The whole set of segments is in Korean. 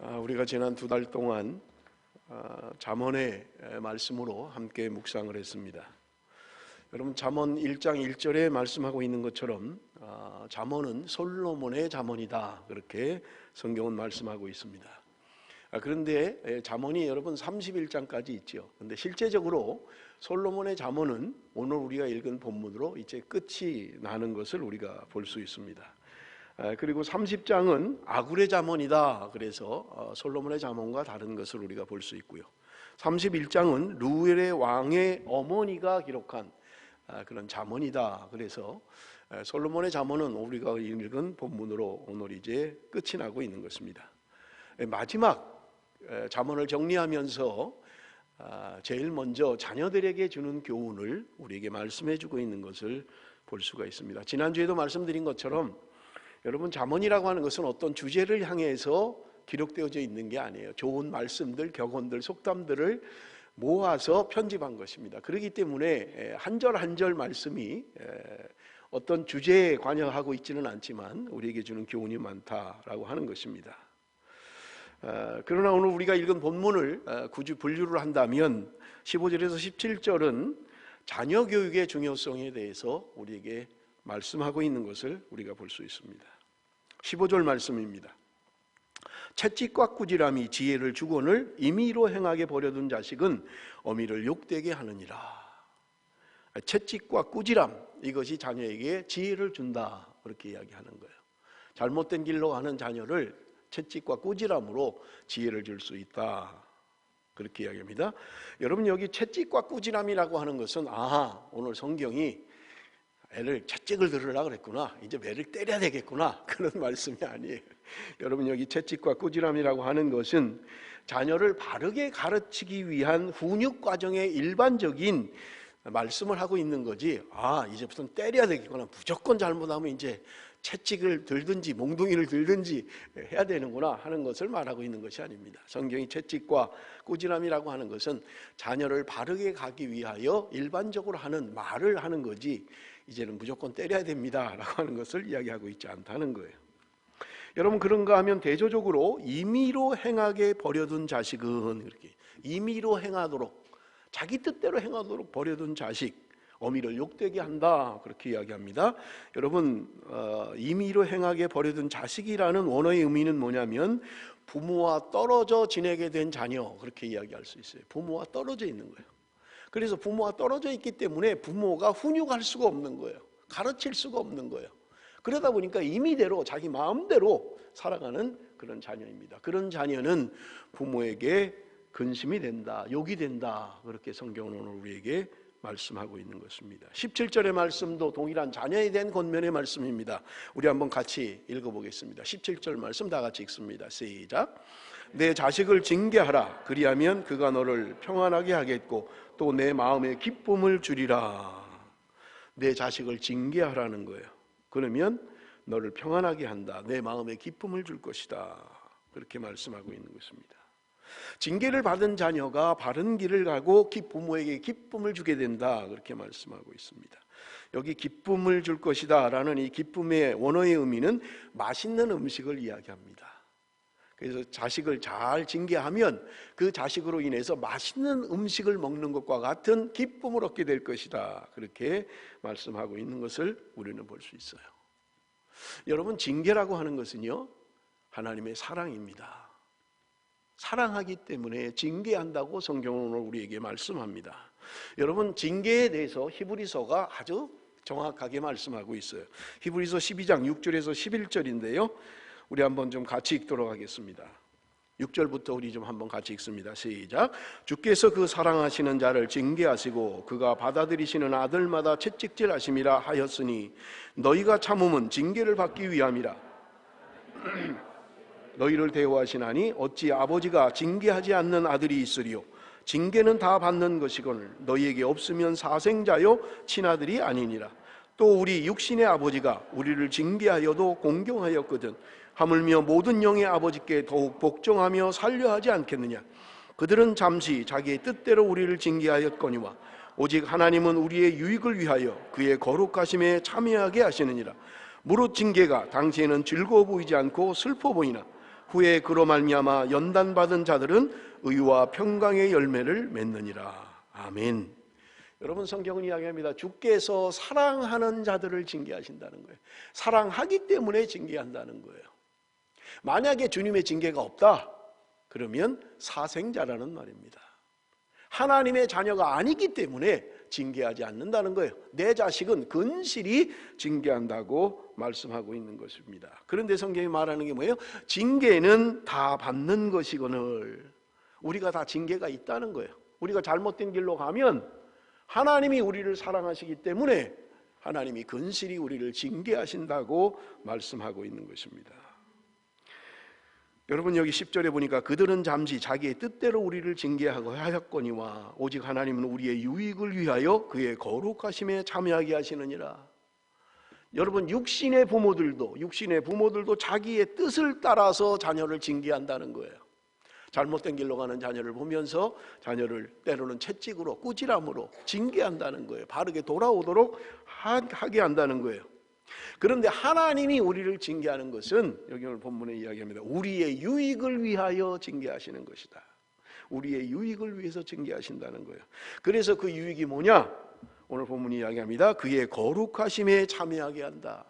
우리가 지난 2달 동안 잠언의 말씀으로 함께 묵상을 했습니다. 여러분, 잠언 1장 1절에 말씀하고 있는 것처럼 잠언은 솔로몬의 잠언이다, 그렇게 성경은 말씀하고 있습니다. 그런데 잠언이 여러분 31장까지 있죠. 그런데 실제적으로 솔로몬의 잠언은 오늘 우리가 읽은 본문으로 이제 끝이 나는 것을 우리가 볼 수 있습니다. 그리고 30장은 아굴의 잠언이다, 그래서 솔로몬의 잠언과 다른 것을 우리가 볼 수 있고요. 31장은 루엘의 왕의 어머니가 기록한 그런 잠언이다, 그래서 솔로몬의 잠언은 우리가 읽은 본문으로 오늘 이제 끝이 나고 있는 것입니다. 마지막 잠언을 정리하면서 제일 먼저 자녀들에게 주는 교훈을 우리에게 말씀해 주고 있는 것을 볼 수가 있습니다. 지난주에도 말씀드린 것처럼 여러분, 잠언이라고 하는 것은 어떤 주제를 향해서 기록되어져 있는 게 아니에요. 좋은 말씀들, 격언들, 속담들을 모아서 편집한 것입니다. 그렇기 때문에 한 절 한 절 말씀이 어떤 주제에 관여하고 있지는 않지만 우리에게 주는 교훈이 많다라고 하는 것입니다. 그러나 오늘 우리가 읽은 본문을 굳이 분류를 한다면 15절에서 17절은 자녀 교육의 중요성에 대해서 우리에게 말씀하고 있는 것을 우리가 볼 수 있습니다. 15절 말씀입니다. 채찍과 꾸지람이 지혜를 주거늘 임의로 행하게 버려둔 자식은 어미를 욕되게 하느니라. 채찍과 꾸지람, 이것이 자녀에게 지혜를 준다, 그렇게 이야기하는 거예요. 잘못된 길로 가는 자녀를 채찍과 꾸지람으로 지혜를 줄 수 있다, 그렇게 이야기합니다. 여러분, 여기 채찍과 꾸지람이라고 하는 것은 오늘 성경이 애를 채찍을 들으려고 그랬구나, 이제 매를 때려야 되겠구나, 그런 말씀이 아니에요. 여러분, 여기 채찍과 꾸지람이라고 하는 것은 자녀를 바르게 가르치기 위한 훈육 과정의 일반적인 말씀을 하고 있는 거지, 이제부터는 때려야 되겠구나, 무조건 잘못하면 이제 채찍을 들든지 몽둥이를 들든지 해야 되는구나 하는 것을 말하고 있는 것이 아닙니다. 성경이 채찍과 꾸지람이라고 하는 것은 자녀를 바르게 가기 위하여 일반적으로 하는 말을 하는 거지, 이제는 무조건 때려야 됩니다 라고 하는 것을 이야기하고 있지 않다는 거예요. 여러분, 그런가 하면 대조적으로 임의로 행하게 버려둔 자식은, 이렇게 임의로 행하도록, 자기 뜻대로 행하도록 버려둔 자식, 어미를 욕되게 한다, 그렇게 이야기합니다. 여러분, 임의로 행하게 버려둔 자식이라는 원어의 의미는 뭐냐면 부모와 떨어져 지내게 된 자녀, 그렇게 이야기할 수 있어요. 부모와 떨어져 있는 거예요. 그래서 부모와 떨어져 있기 때문에 부모가 훈육할 수가 없는 거예요. 가르칠 수가 없는 거예요. 그러다 보니까 임의대로 자기 마음대로 살아가는 그런 자녀입니다. 그런 자녀는 부모에게 근심이 된다, 욕이 된다, 그렇게 성경은 오늘 우리에게 말씀하고 있는 것입니다. 17절의 말씀도 동일한 자녀에 대한 권면의 말씀입니다. 우리 한번 같이 읽어보겠습니다. 17절 말씀 다 같이 읽습니다. 시작. 내 자식을 징계하라. 그리하면 그가 너를 평안하게 하겠고 또 내 마음에 기쁨을 주리라. 내 자식을 징계하라는 거예요. 그러면 너를 평안하게 한다, 내 마음에 기쁨을 줄 것이다, 그렇게 말씀하고 있는 것입니다. 징계를 받은 자녀가 바른 길을 가고 부모에게 기쁨을 주게 된다, 그렇게 말씀하고 있습니다. 여기 기쁨을 줄 것이다 라는 이 기쁨의 원어의 의미는 맛있는 음식을 이야기합니다. 그래서 자식을 잘 징계하면 그 자식으로 인해서 맛있는 음식을 먹는 것과 같은 기쁨을 얻게 될 것이다, 그렇게 말씀하고 있는 것을 우리는 볼 수 있어요. 여러분, 징계라고 하는 것은요, 하나님의 사랑입니다. 사랑하기 때문에 징계한다고 성경은 오늘 우리에게 말씀합니다. 여러분, 징계에 대해서 히브리서가 아주 정확하게 말씀하고 있어요. 히브리서 12장 6절에서 11절인데요 우리 한번 좀 같이 읽도록 하겠습니다. 6절부터 우리 좀 한번 같이 읽습니다. 시작. 주께서 그 사랑하시는 자를 징계하시고 그가 받아들이시는 아들마다 채찍질하심이라 하였으니 너희가 참음은 징계를 받기 위함이라. 너희를 대우하시나니 어찌 아버지가 징계하지 않는 아들이 있으리요. 징계는 다 받는 것이거늘 너희에게 없으면 사생자요 친아들이 아니니라. 또 우리 육신의 아버지가 우리를 징계하여도 공경하였거든 하물며 모든 영의 아버지께 더욱 복종하며 살려하지 않겠느냐. 그들은 잠시 자기의 뜻대로 우리를 징계하였거니와 오직 하나님은 우리의 유익을 위하여 그의 거룩하심에 참여하게 하시느니라. 무릇 징계가 당시에는 즐거워 보이지 않고 슬퍼 보이나 후에 그로 말미암아 연단받은 자들은 의와 평강의 열매를 맺느니라. 아멘. 여러분, 성경은 이야기합니다. 주께서 사랑하는 자들을 징계하신다는 거예요. 사랑하기 때문에 징계한다는 거예요. 만약에 주님의 징계가 없다 그러면 사생자라는 말입니다. 하나님의 자녀가 아니기 때문에 징계하지 않는다는 거예요. 내 자식은 근실히 징계한다고 말씀하고 있는 것입니다. 그런데 성경이 말하는 게 뭐예요? 징계는 다 받는 것이거늘. 우리가 다 징계가 있다는 거예요. 우리가 잘못된 길로 가면 하나님이 우리를 사랑하시기 때문에 하나님이 근실히 우리를 징계하신다고 말씀하고 있는 것입니다. 여러분, 여기 10절에 보니까 그들은 잠시 자기의 뜻대로 우리를 징계하고 하였거니와 오직 하나님은 우리의 유익을 위하여 그의 거룩하심에 참여하게 하시느니라. 여러분, 육신의 부모들도 자기의 뜻을 따라서 자녀를 징계한다는 거예요. 잘못된 길로 가는 자녀를 보면서 자녀를 때로는 채찍으로, 꾸지람으로 징계한다는 거예요. 바르게 돌아오도록 하게 한다는 거예요. 그런데 하나님이 우리를 징계하는 것은 여기 오늘 본문에 이야기합니다. 우리의 유익을 위하여 징계하시는 것이다. 우리의 유익을 위해서 징계하신다는 거예요. 그래서 그 유익이 뭐냐? 오늘 본문이 이야기합니다. 그의 거룩하심에 참여하게 한다.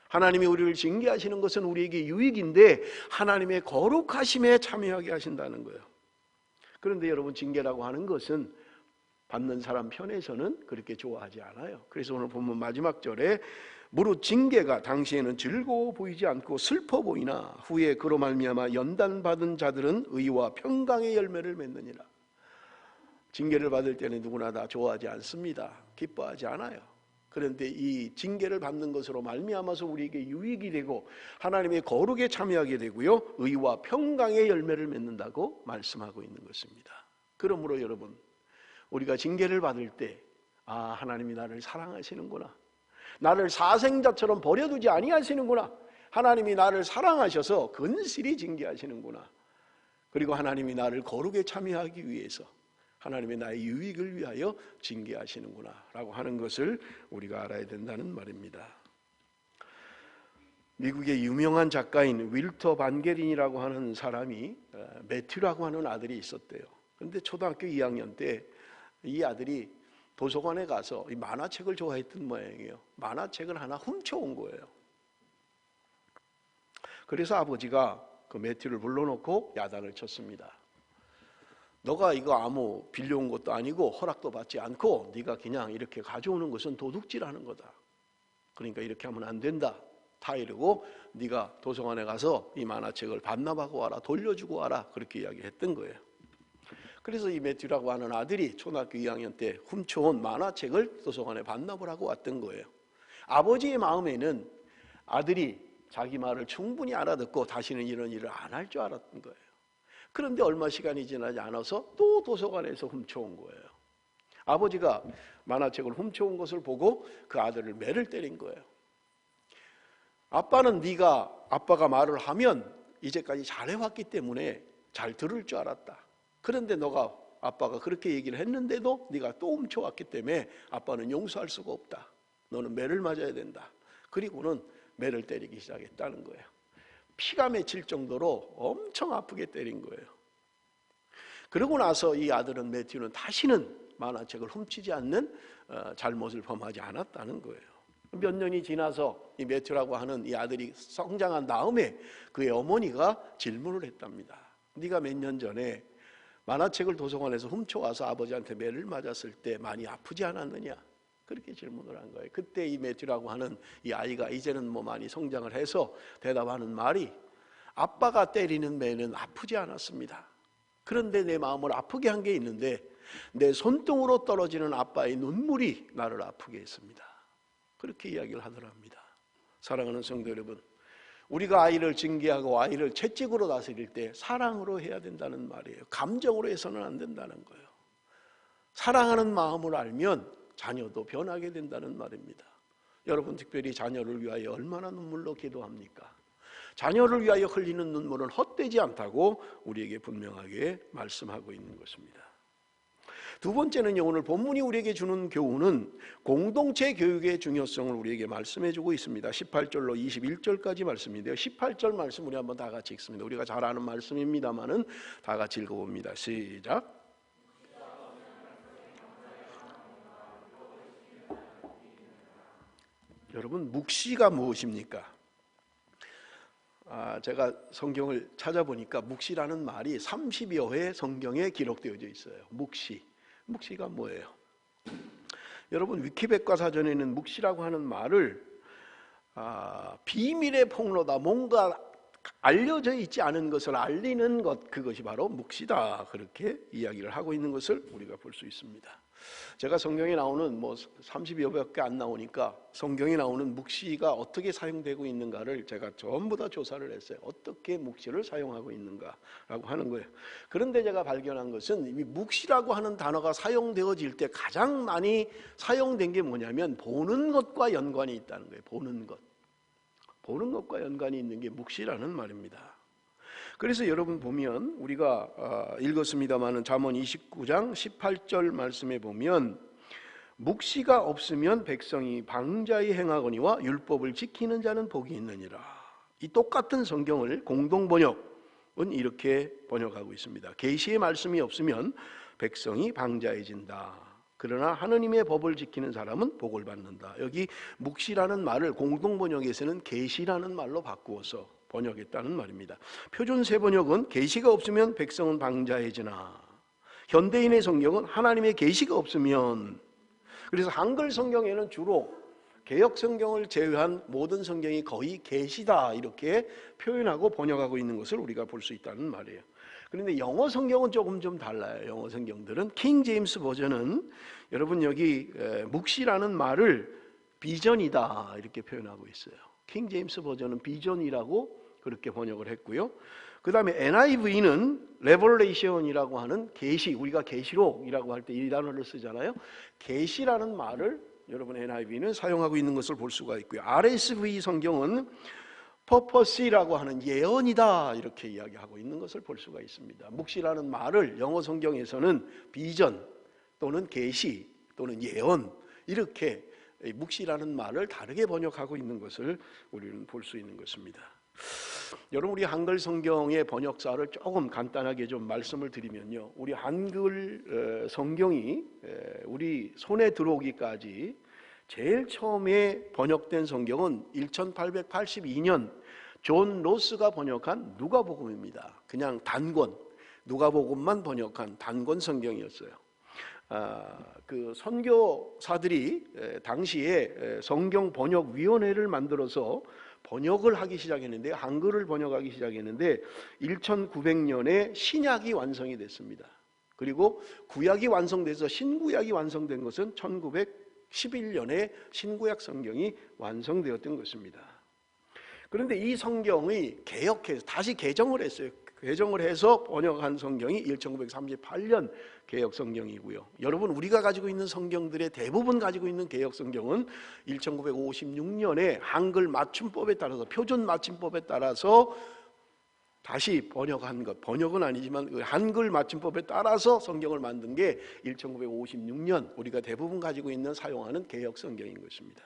하나님이 우리를 징계하시는 것은 우리에게 유익인데 하나님의 거룩하심에 참여하게 하신다는 거예요. 그런데 여러분, 징계라고 하는 것은 받는 사람 편에서는 그렇게 좋아하지 않아요. 그래서 오늘 본문 마지막 절에 무릇 징계가 당시에는 즐거워 보이지 않고 슬퍼 보이나 후에 그로 말미암아 연단받은 자들은 의와 평강의 열매를 맺느니라. 징계를 받을 때는 누구나 다 좋아하지 않습니다. 기뻐하지 않아요. 그런데 이 징계를 받는 것으로 말미암아서 우리에게 유익이 되고 하나님의 거룩에 참여하게 되고요, 의와 평강의 열매를 맺는다고 말씀하고 있는 것입니다. 그러므로 여러분, 우리가 징계를 받을 때 하나님이 나를 사랑하시는구나, 나를 사생자처럼 버려두지 아니하시는구나, 하나님이 나를 사랑하셔서 근실히 징계하시는구나, 그리고 하나님이 나를 거룩에 참여하기 위해서 하나님의 나의 유익을 위하여 징계하시는구나 라고 하는 것을 우리가 알아야 된다는 말입니다. 미국의 유명한 작가인 윌터 반게린이라고 하는 사람이 매튜라고 하는 아들이 있었대요. 그런데 초등학교 2학년 때 이 아들이 도서관에 가서 이 만화책을 좋아했던 모양이에요. 만화책을 하나 훔쳐온 거예요. 그래서 아버지가 그 매튜를 불러놓고 야단을 쳤습니다. 너가 이거 아무 빌려온 것도 아니고 허락도 받지 않고 네가 그냥 이렇게 가져오는 것은 도둑질하는 거다. 그러니까 이렇게 하면 안 된다. 다 이러고 네가 도서관에 가서 이 만화책을 반납하고 와라, 돌려주고 와라, 그렇게 이야기했던 거예요. 그래서 이 매튜라고 하는 아들이 초등학교 2학년 때 훔쳐온 만화책을 도서관에 반납을 하고 왔던 거예요. 아버지의 마음에는 아들이 자기 말을 충분히 알아듣고 다시는 이런 일을 안 할 줄 알았던 거예요. 그런데 얼마 시간이 지나지 않아서 또 도서관에서 훔쳐온 거예요. 아버지가 만화책을 훔쳐온 것을 보고 그 아들을 매를 때린 거예요. 아빠는 아빠가 말을 하면 이제까지 잘해왔기 때문에 잘 들을 줄 알았다. 그런데 너가 아빠가 그렇게 얘기를 했는데도 네가 또 훔쳐왔기 때문에 아빠는 용서할 수가 없다. 너는 매를 맞아야 된다. 그리고는 매를 때리기 시작했다는 거예요. 피가 맺힐 정도로 엄청 아프게 때린 거예요. 그러고 나서 이 아들은 매튜는 다시는 만화책을 훔치지 않는 잘못을 범하지 않았다는 거예요. 몇 년이 지나서 이 매튜라고 하는 이 아들이 성장한 다음에 그의 어머니가 질문을 했답니다. 네가 몇 년 전에 만화책을 도서관에서 훔쳐와서 아버지한테 매를 맞았을 때 많이 아프지 않았느냐? 그렇게 질문을 한 거예요. 그때 이 매튜라고 하는 이 아이가 이제는 뭐 많이 성장을 해서 대답하는 말이, 아빠가 때리는 매는 아프지 않았습니다. 그런데 내 마음을 아프게 한 게 있는데 내 손등으로 떨어지는 아빠의 눈물이 나를 아프게 했습니다. 그렇게 이야기를 하더랍니다. 사랑하는 성도 여러분, 우리가 아이를 징계하고 아이를 채찍으로 다스릴 때 사랑으로 해야 된다는 말이에요. 감정으로 해서는 안 된다는 거예요. 사랑하는 마음을 알면 자녀도 변하게 된다는 말입니다. 여러분, 특별히 자녀를 위하여 얼마나 눈물로 기도합니까? 자녀를 위하여 흘리는 눈물은 헛되지 않다고 우리에게 분명하게 말씀하고 있는 것입니다. 두 번째는요, 오늘 본문이 우리에게 주는 교훈은 공동체 교육의 중요성을 우리에게 말씀해주고 있습니다. 18절로 21절까지 말씀인데요. 18절 말씀 우리 한번 다 같이 읽습니다. 우리가 잘 아는 말씀입니다만은 다 같이 읽어봅니다. 시작. 여러분, 묵시가 무엇입니까? 제가 성경을 찾아보니까 묵시라는 말이 30여 회 성경에 기록되어 있어요. 묵시가 뭐예요? 여러분, 위키백과사전에는 묵시라고 하는 말을 비밀의 폭로다, 뭔가 알려져 있지 않은 것을 알리는 것, 그것이 바로 묵시다, 그렇게 이야기를 하고 있는 것을 우리가 볼 수 있습니다. 제가 성경에 나오는 30여 개밖에 안 나오니까 성경에 나오는 묵시가 어떻게 사용되고 있는가를 제가 전부 다 조사를 했어요. 어떻게 묵시를 사용하고 있는가라고 하는 거예요. 그런데 제가 발견한 것은 이 묵시라고 하는 단어가 사용되어질 때 가장 많이 사용된 게 뭐냐면 보는 것과 연관이 있다는 거예요. 보는 것과 연관이 있는 게 묵시라는 말입니다. 그래서 여러분 보면 우리가 읽었습니다마는 잠언 29장 18절 말씀에 보면 묵시가 없으면 백성이 방자히 행하거니와 율법을 지키는 자는 복이 있느니라. 이 똑같은 성경을 공동 번역은 이렇게 번역하고 있습니다. 계시의 말씀이 없으면 백성이 방자해진다. 그러나 하느님의 법을 지키는 사람은 복을 받는다. 여기 묵시라는 말을 공동 번역에서는 계시라는 말로 바꾸어서 번역했다는 말입니다. 표준 세번역은 계시가 없으면 백성은 방자해지나, 현대인의 성경은 하나님의 계시가 없으면. 그래서 한글 성경에는 주로 개역 성경을 제외한 모든 성경이 거의 계시다, 이렇게 표현하고 번역하고 있는 것을 우리가 볼 수 있다는 말이에요. 그런데 영어 성경은 조금 좀 달라요. 영어 성경들은 킹 제임스 버전은 여러분 여기 묵시라는 말을 비전이다, 이렇게 표현하고 있어요. 킹 제임스 버전은 비전이라고 그렇게 번역을 했고요. 그 다음에 NIV는 레버레이션이라고 하는 계시, 우리가 계시록이라고 할 때 이 단어를 쓰잖아요. 계시라는 말을 여러분 NIV는 사용하고 있는 것을 볼 수가 있고요. RSV 성경은 퍼퍼시라고 하는 예언이다, 이렇게 이야기하고 있는 것을 볼 수가 있습니다. 묵시라는 말을 영어 성경에서는 비전 또는 계시 또는 예언, 이렇게 묵시라는 말을 다르게 번역하고 있는 것을 우리는 볼 수 있는 것입니다. 여러분, 우리 한글 성경의 번역사를 조금 간단하게 좀 말씀을 드리면요, 우리 한글 성경이 우리 손에 들어오기까지 제일 처음에 번역된 성경은 1882년 존 로스가 번역한 누가복음입니다. 그냥 단권, 누가복음만 번역한 단권 성경이었어요. 그 선교사들이 당시에 성경 번역위원회를 만들어서 번역을 하기 시작했는데, 한글을 번역하기 시작했는데 1900년에 신약이 완성이 됐습니다. 그리고 구약이 완성돼서 신구약이 완성된 것은 1911년에 신구약 성경이 완성되었던 것입니다. 그런데 이 성경이 개역해서 다시 개정을 했어요. 개정을 해서 번역한 성경이 1938년 개역 성경이고요. 여러분, 우리가 가지고 있는 성경들의 대부분 가지고 있는 개역 성경은 1956년에 한글 맞춤법에 따라서, 표준 맞춤법에 따라서 다시 번역한 것, 번역은 아니지만 그 한글 맞춤법에 따라서 성경을 만든 게 1956년 우리가 대부분 가지고 있는 사용하는 개역 성경인 것입니다.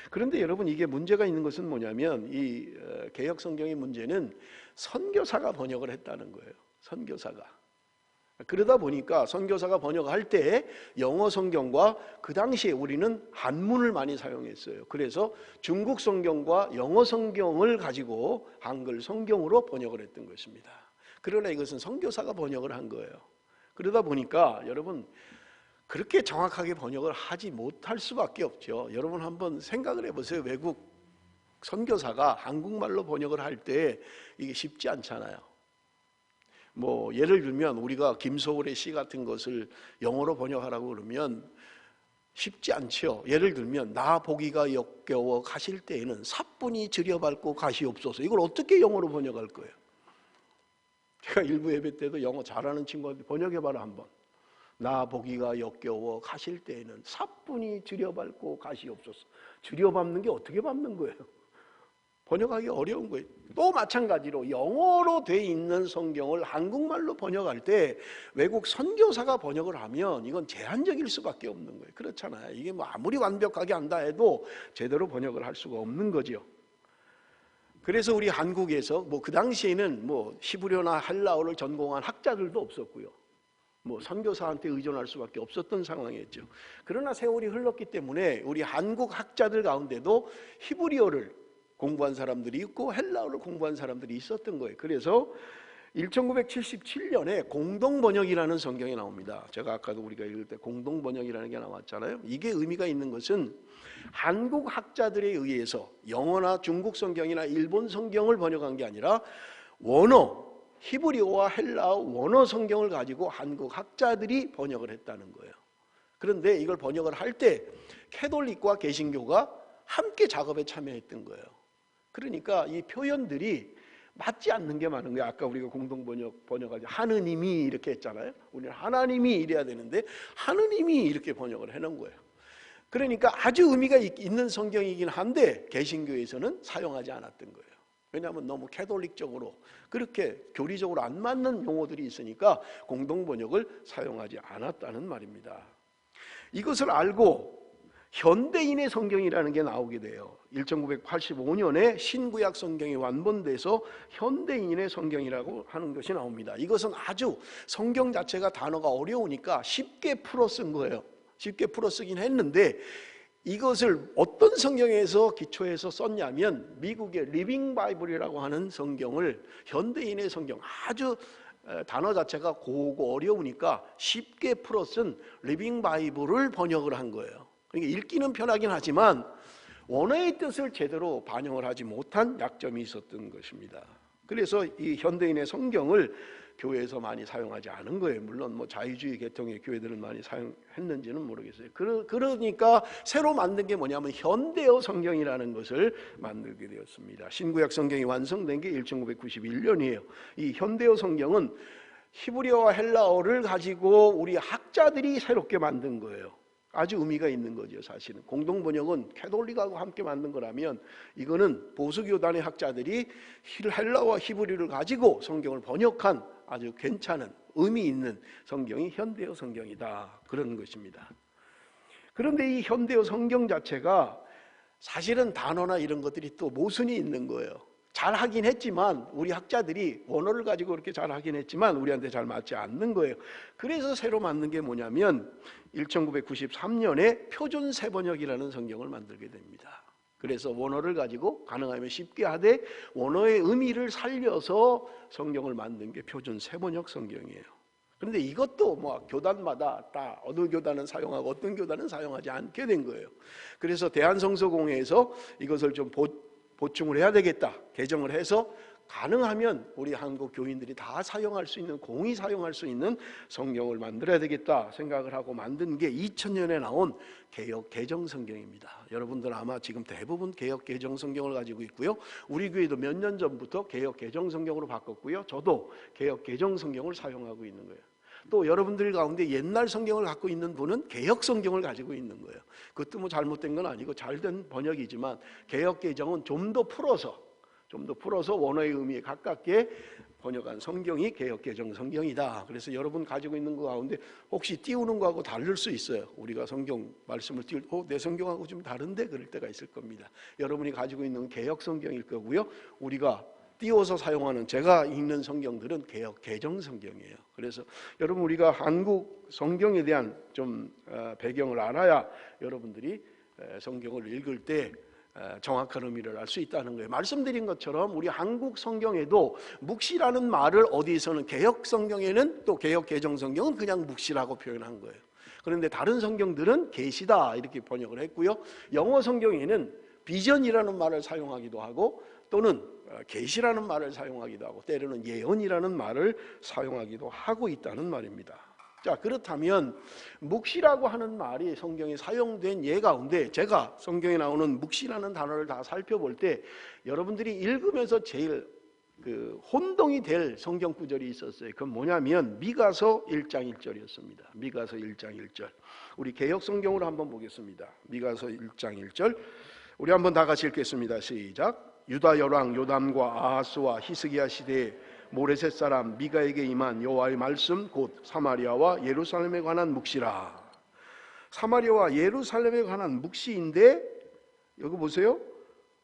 그런데 여러분, 이게 문제가 있는 것은 뭐냐면 이 개역 성경의 문제는 선교사가 번역을 했다는 거예요. 선교사가. 그러다 보니까 선교사가 번역할 때 영어 성경과 그 당시에 우리는 한문을 많이 사용했어요. 그래서 중국 성경과 영어 성경을 가지고 한글 성경으로 번역을 했던 것입니다. 그러나 이것은 선교사가 번역을 한 거예요. 그러다 보니까 여러분, 그렇게 정확하게 번역을 하지 못할 수밖에 없죠. 여러분 한번 생각을 해보세요. 외국 선교사가 한국말로 번역을 할 때 이게 쉽지 않잖아요. 예를 들면 우리가 김소월의 시 같은 것을 영어로 번역하라고 그러면 쉽지 않죠. 예를 들면 나 보기가 역겨워 가실 때에는 사뿐히 들여밟고 가시옵소서. 이걸 어떻게 영어로 번역할 거예요? 제가 일부 예배 때도 영어 잘하는 친구한테 번역해봐라 한번. 나 보기가 역겨워 가실 때에는 사뿐히 들여밟고 가시옵소서. 들여밟는 게 어떻게 밟는 거예요? 번역하기 어려운 거예요. 또 마찬가지로 영어로 돼 있는 성경을 한국말로 번역할 때 외국 선교사가 번역을 하면 이건 제한적일 수밖에 없는 거예요. 그렇잖아요. 이게 뭐 아무리 완벽하게 한다 해도 제대로 번역을 할 수가 없는 거죠. 그래서 우리 한국에서 뭐 그 당시에는 뭐 히브리어나 헬라어를 전공한 학자들도 없었고요. 뭐 선교사한테 의존할 수밖에 없었던 상황이었죠. 그러나 세월이 흘렀기 때문에 우리 한국 학자들 가운데도 히브리어를 공부한 사람들이 있고 헬라어를 공부한 사람들이 있었던 거예요. 그래서 1977년에 공동번역이라는 성경이 나옵니다. 제가 아까도 우리가 읽을 때 공동번역이라는 게 나왔잖아요. 이게 의미가 있는 것은 한국 학자들에 의해서 영어나 중국 성경이나 일본 성경을 번역한 게 아니라 원어, 히브리어와 헬라어 원어 성경을 가지고 한국 학자들이 번역을 했다는 거예요. 그런데 이걸 번역을 할 때 캐톨릭과 개신교가 함께 작업에 참여했던 거예요. 그러니까 이 표현들이 맞지 않는 게 많은 거예요. 아까 우리가 번역할 때 하느님이 이렇게 했잖아요. 우리는 하나님이 이래야 되는데 하느님이 이렇게 번역을 해놓은 거예요. 그러니까 아주 의미가 있는 성경이긴 한데 개신교에서는 사용하지 않았던 거예요. 왜냐하면 너무 캐톨릭적으로 그렇게 교리적으로 안 맞는 용어들이 있으니까 공동번역을 사용하지 않았다는 말입니다. 이것을 알고 현대인의 성경이라는 게 나오게 돼요. 1985년에 신구약 성경이 완본돼서 현대인의 성경이라고 하는 것이 나옵니다. 이것은 아주 성경 자체가 단어가 어려우니까 쉽게 풀어 쓴 거예요. 쉽게 풀어 쓰긴 했는데 이것을 어떤 성경에서 기초해서 썼냐면 미국의 리빙 바이블이라고 하는 성경을 현대인의 성경, 아주 단어 자체가 고고 어려우니까 쉽게 풀어 쓴 리빙 바이블을 번역을 한 거예요. 그러니까 읽기는 편하긴 하지만 원어의 뜻을 제대로 반영을 하지 못한 약점이 있었던 것입니다. 그래서 이 현대인의 성경을 교회에서 많이 사용하지 않은 거예요. 물론 뭐 자유주의 계통의 교회들은 많이 사용했는지는 모르겠어요. 그러니까 새로 만든 게 뭐냐면 현대어 성경이라는 것을 만들게 되었습니다. 신구약 성경이 완성된 게 1991년이에요. 이 현대어 성경은 히브리어와 헬라어를 가지고 우리 학자들이 새롭게 만든 거예요. 아주 의미가 있는 거죠. 사실은 공동번역은 캐톨릭하고 함께 만든 거라면 이거는 보수교단의 학자들이 헬라어와 히브리어를 가지고 성경을 번역한 아주 괜찮은 의미 있는 성경이 현대어 성경이다, 그런 것입니다. 그런데 이 현대어 성경 자체가 사실은 단어나 이런 것들이 또 모순이 있는 거예요. 잘 하긴 했지만 우리 학자들이 원어를 가지고 그렇게 잘 하긴 했지만 우리한테 잘 맞지 않는 거예요. 그래서 새로 만든 게 뭐냐면 1993년에 표준 세번역이라는 성경을 만들게 됩니다. 그래서 원어를 가지고 가능하면 쉽게 하되 원어의 의미를 살려서 성경을 만든 게 표준 세번역 성경이에요. 그런데 이것도 뭐 교단마다 다 어느 교단은 사용하고 어떤 교단은 사용하지 않게 된 거예요. 그래서 대한성서공회에서 이것을 좀 보충을 해야 되겠다, 개정을 해서 가능하면 우리 한국 교인들이 다 사용할 수 있는, 공히 사용할 수 있는 성경을 만들어야 되겠다 생각을 하고 만든 게 2000년에 나온 개역 개정 성경입니다. 여러분들 아마 지금 대부분 개역 개정 성경을 가지고 있고요. 우리 교회도 몇 년 전부터 개역 개정 성경으로 바꿨고요. 저도 개역 개정 성경을 사용하고 있는 거예요. 또 여러분들 가운데 옛날 성경을 갖고 있는 분은 개역 성경을 가지고 있는 거예요. 그것도 뭐 잘못된 건 아니고 잘된 번역이지만 개역 개정은 좀 더 풀어서 원어의 의미에 가깝게 번역한 성경이 개역 개정 성경이다. 그래서 여러분 가지고 있는 거 가운데 혹시 띄우는 거하고 다를 수 있어요. 우리가 성경 말씀을 띄울 때 내 성경하고 좀 다른데 그럴 때가 있을 겁니다. 여러분이 가지고 있는 개역 성경일 거고요. 우리가 띄워서 사용하는 제가 읽는 성경들은 개역 개정 성경이에요. 그래서 여러분 우리가 한국 성경에 대한 좀 배경을 알아야 여러분들이 성경을 읽을 때 정확한 의미를 알 수 있다는 거예요. 말씀드린 것처럼 우리 한국 성경에도 묵시라는 말을 어디서는 개역 성경에는 또 개역 개정 성경은 그냥 묵시라고 표현한 거예요. 그런데 다른 성경들은 계시다 이렇게 번역을 했고요. 영어 성경에는 비전이라는 말을 사용하기도 하고 또는 계시라는 말을 사용하기도 하고 때로는 예언이라는 말을 사용하기도 하고 있다는 말입니다. 자, 그렇다면 묵시라고 하는 말이 성경에 사용된 예 가운데 제가 성경에 나오는 묵시라는 단어를 다 살펴볼 때 여러분들이 읽으면서 제일 혼동이 될 성경 구절이 있었어요. 그건 뭐냐면 미가서 1장 1절이었습니다. 미가서 1장 1절. 우리 개역 성경으로 한번 보겠습니다. 미가서 1장 1절. 우리 한번 다 같이 읽겠습니다. 시작. 유다 열왕 요담과 아하스와 히스기야 시대에 모레셋 사람 미가에게 임한 여호와의 말씀 곧 사마리아와 예루살렘에 관한 묵시라. 사마리아와 예루살렘에 관한 묵시인데 여기 보세요.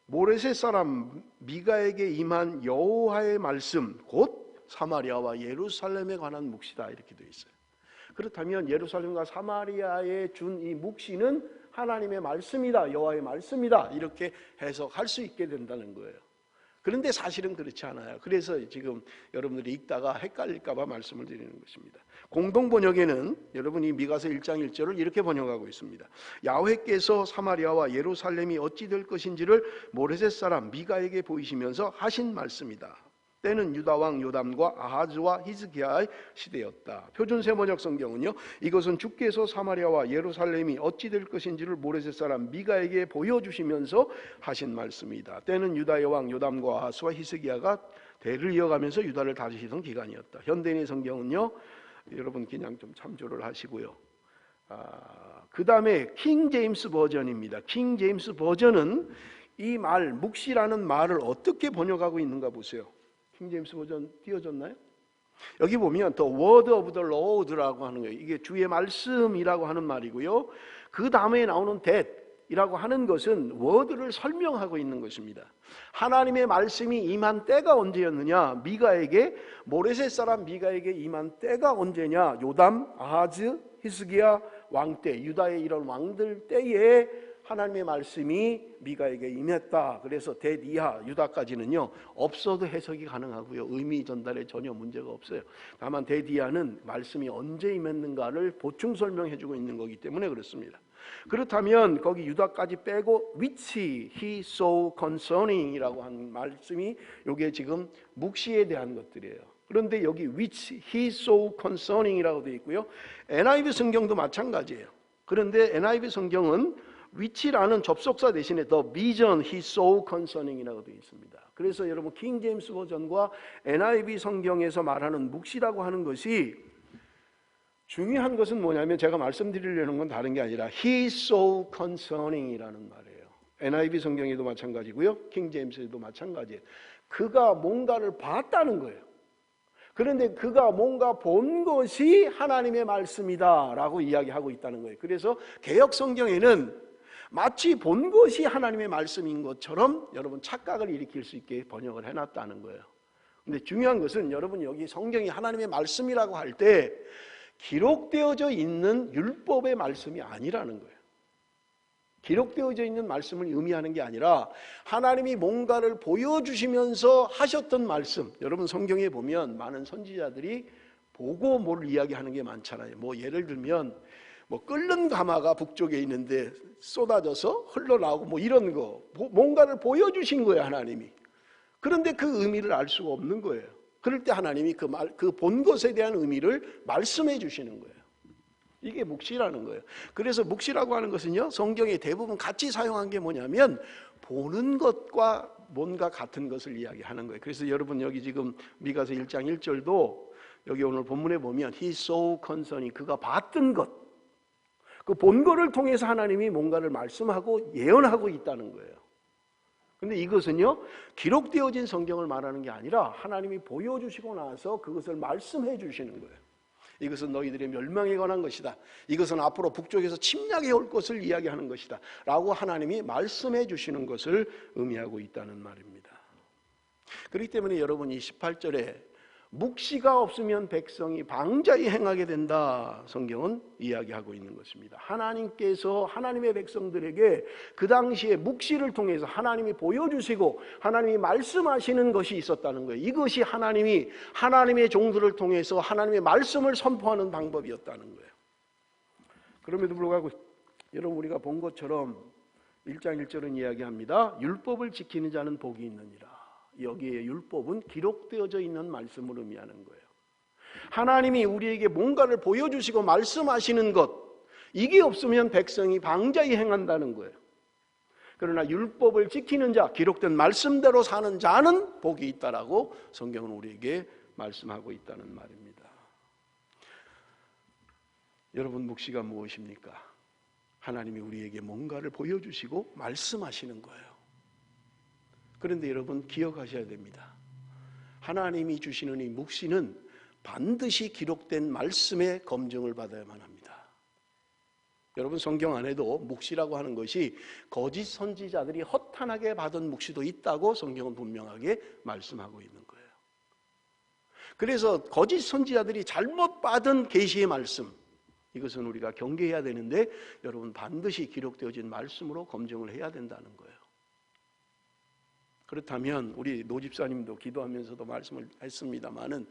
모레셋 사람 미가에게 임한 여호와의 말씀 곧 사마리아와 예루살렘에 관한 묵시다 이렇게 되어 있어요. 그렇다면 예루살렘과 사마리아에 준 이 묵시는 하나님의 말씀이다, 여호와의 말씀이다 이렇게 해석할 수 있게 된다는 거예요. 그런데 사실은 그렇지 않아요. 그래서 지금 여러분들이 읽다가 헷갈릴까 봐 말씀을 드리는 것입니다. 공동 번역에는 여러분이 미가서 1장 1절을 이렇게 번역하고 있습니다. 야훼께서 사마리아와 예루살렘이 어찌 될 것인지를 모레셋 사람 미가에게 보이시면서 하신 말씀이다. 때는 유다 왕 요담과 아하즈와 히스기야의 시대였다. 표준세 번역 성경은요, 이것은 주께서 사마리아와 예루살렘이 어찌 될 것인지를 모레셋 사람 미가에게 보여주시면서 하신 말씀이다. 때는 유다의 왕 요담과 아하즈와 히스기야가 대를 이어가면서 유다를 다스리던 기간이었다. 현대인의 성경은요, 여러분 그냥 좀 참조를 하시고요. 그 다음에 킹 제임스 버전입니다. 킹 제임스 버전은 이 말 묵시라는 말을 어떻게 번역하고 있는가 보세요. 킹 제임스 버전 띄워졌나요? 여기 보면 The word of the Lord라고 하는 거예요. 이게 주의 말씀이라고 하는 말이고요. 그 다음에 나오는 that이라고 하는 것은 word를 설명하고 있는 것입니다. 하나님의 말씀이 임한 때가 언제였느냐? 미가에게, 모레셋 사람 미가에게 임한 때가 언제냐? 요담, 아하즈, 히스기야 왕 때, 유다의 이런 왕들 때에 하나님의 말씀이 미가에게 임했다. 그래서 대 이하 유다까지는요 없어도 해석이 가능하고요, 의미 전달에 전혀 문제가 없어요. 다만 대 이하는 말씀이 언제 임했는가를 보충 설명해주고 있는 거기 때문에 그렇습니다. 그렇다면 거기 유다까지 빼고 which he so concerning이라고 한 말씀이 이게 지금 묵시에 대한 것들이에요. 그런데 여기 which he so concerning이라고 되어 있고요, NIV 성경도 마찬가지예요. 그런데 NIV 성경은 which라는 접속사 대신에 the vision he so concerning이라고 되어 있습니다. 그래서 여러분 킹 제임스 버전과 NIV 성경에서 말하는 묵시라고 하는 것이 중요한 것은 뭐냐면 제가 말씀드리려는 건 다른 게 아니라 he so concerning이라는 말이에요. NIV 성경에도 마찬가지고요, 킹 제임스에도 마찬가지예요. 그가 뭔가를 봤다는 거예요. 그런데 그가 뭔가 본 것이 하나님의 말씀이다라고 이야기하고 있다는 거예요. 그래서 개역 성경에는 마치 본 것이 하나님의 말씀인 것처럼 여러분 착각을 일으킬 수 있게 번역을 해놨다는 거예요. 근데 중요한 것은 여러분 여기 성경이 하나님의 말씀이라고 할 때 기록되어져 있는 율법의 말씀이 아니라는 거예요. 기록되어져 있는 말씀을 의미하는 게 아니라 하나님이 뭔가를 보여주시면서 하셨던 말씀. 여러분 성경에 보면 많은 선지자들이 보고 뭘 이야기하는 게 많잖아요. 뭐 예를 들면 끓는 가마가 북쪽에 있는데 쏟아져서 흘러나오고 뭐 이런 거, 뭔가를 보여주신 거예요 하나님이. 그런데 그 의미를 알 수가 없는 거예요. 그럴 때 하나님이 그 본 것에 대한 의미를 말씀해 주시는 거예요. 이게 묵시라는 거예요. 그래서 묵시라고 하는 것은요, 성경에 대부분 같이 사용한 게 뭐냐면 보는 것과 뭔가 같은 것을 이야기하는 거예요. 그래서 여러분 여기 지금 미가서 1장 1절도 여기 오늘 본문에 보면 he saw concerning, 그가 봤던 것, 그 본 거를 통해서 하나님이 뭔가를 말씀하고 예언하고 있다는 거예요. 근데 이것은요 기록되어진 성경을 말하는 게 아니라 하나님이 보여주시고 나서 그것을 말씀해 주시는 거예요. 이것은 너희들의 멸망에 관한 것이다, 이것은 앞으로 북쪽에서 침략해 올 것을 이야기하는 것이다 라고 하나님이 말씀해 주시는 것을 의미하고 있다는 말입니다. 그렇기 때문에 여러분 이 18절에 묵시가 없으면 백성이 방자히 행하게 된다, 성경은 이야기하고 있는 것입니다. 하나님께서 하나님의 백성들에게 그 당시에 묵시를 통해서 하나님이 보여주시고 하나님이 말씀하시는 것이 있었다는 거예요. 이것이 하나님이 하나님의 종들을 통해서 하나님의 말씀을 선포하는 방법이었다는 거예요. 그럼에도 불구하고 여러분 우리가 본 것처럼 1장 1절은 이야기합니다. 율법을 지키는 자는 복이 있느니라. 여기에 율법은 기록되어져 있는 말씀을 의미하는 거예요. 하나님이 우리에게 뭔가를 보여주시고 말씀하시는 것, 이게 없으면 백성이 방자히 행한다는 거예요. 그러나 율법을 지키는 자, 기록된 말씀대로 사는 자는 복이 있다라고 성경은 우리에게 말씀하고 있다는 말입니다. 여러분 묵시가 무엇입니까? 하나님이 우리에게 뭔가를 보여주시고 말씀하시는 거예요. 그런데 여러분 기억하셔야 됩니다. 하나님이 주시는 이 묵시는 반드시 기록된 말씀의 검증을 받아야만 합니다. 여러분 성경 안에도 묵시라고 하는 것이 거짓 선지자들이 허탄하게 받은 묵시도 있다고 성경은 분명하게 말씀하고 있는 거예요. 그래서 거짓 선지자들이 잘못 받은 계시의 말씀, 이것은 우리가 경계해야 되는데 여러분 반드시 기록되어진 말씀으로 검증을 해야 된다는 거예요. 그렇다면 우리 노 집사님도 기도하면서도 말씀을 했습니다마는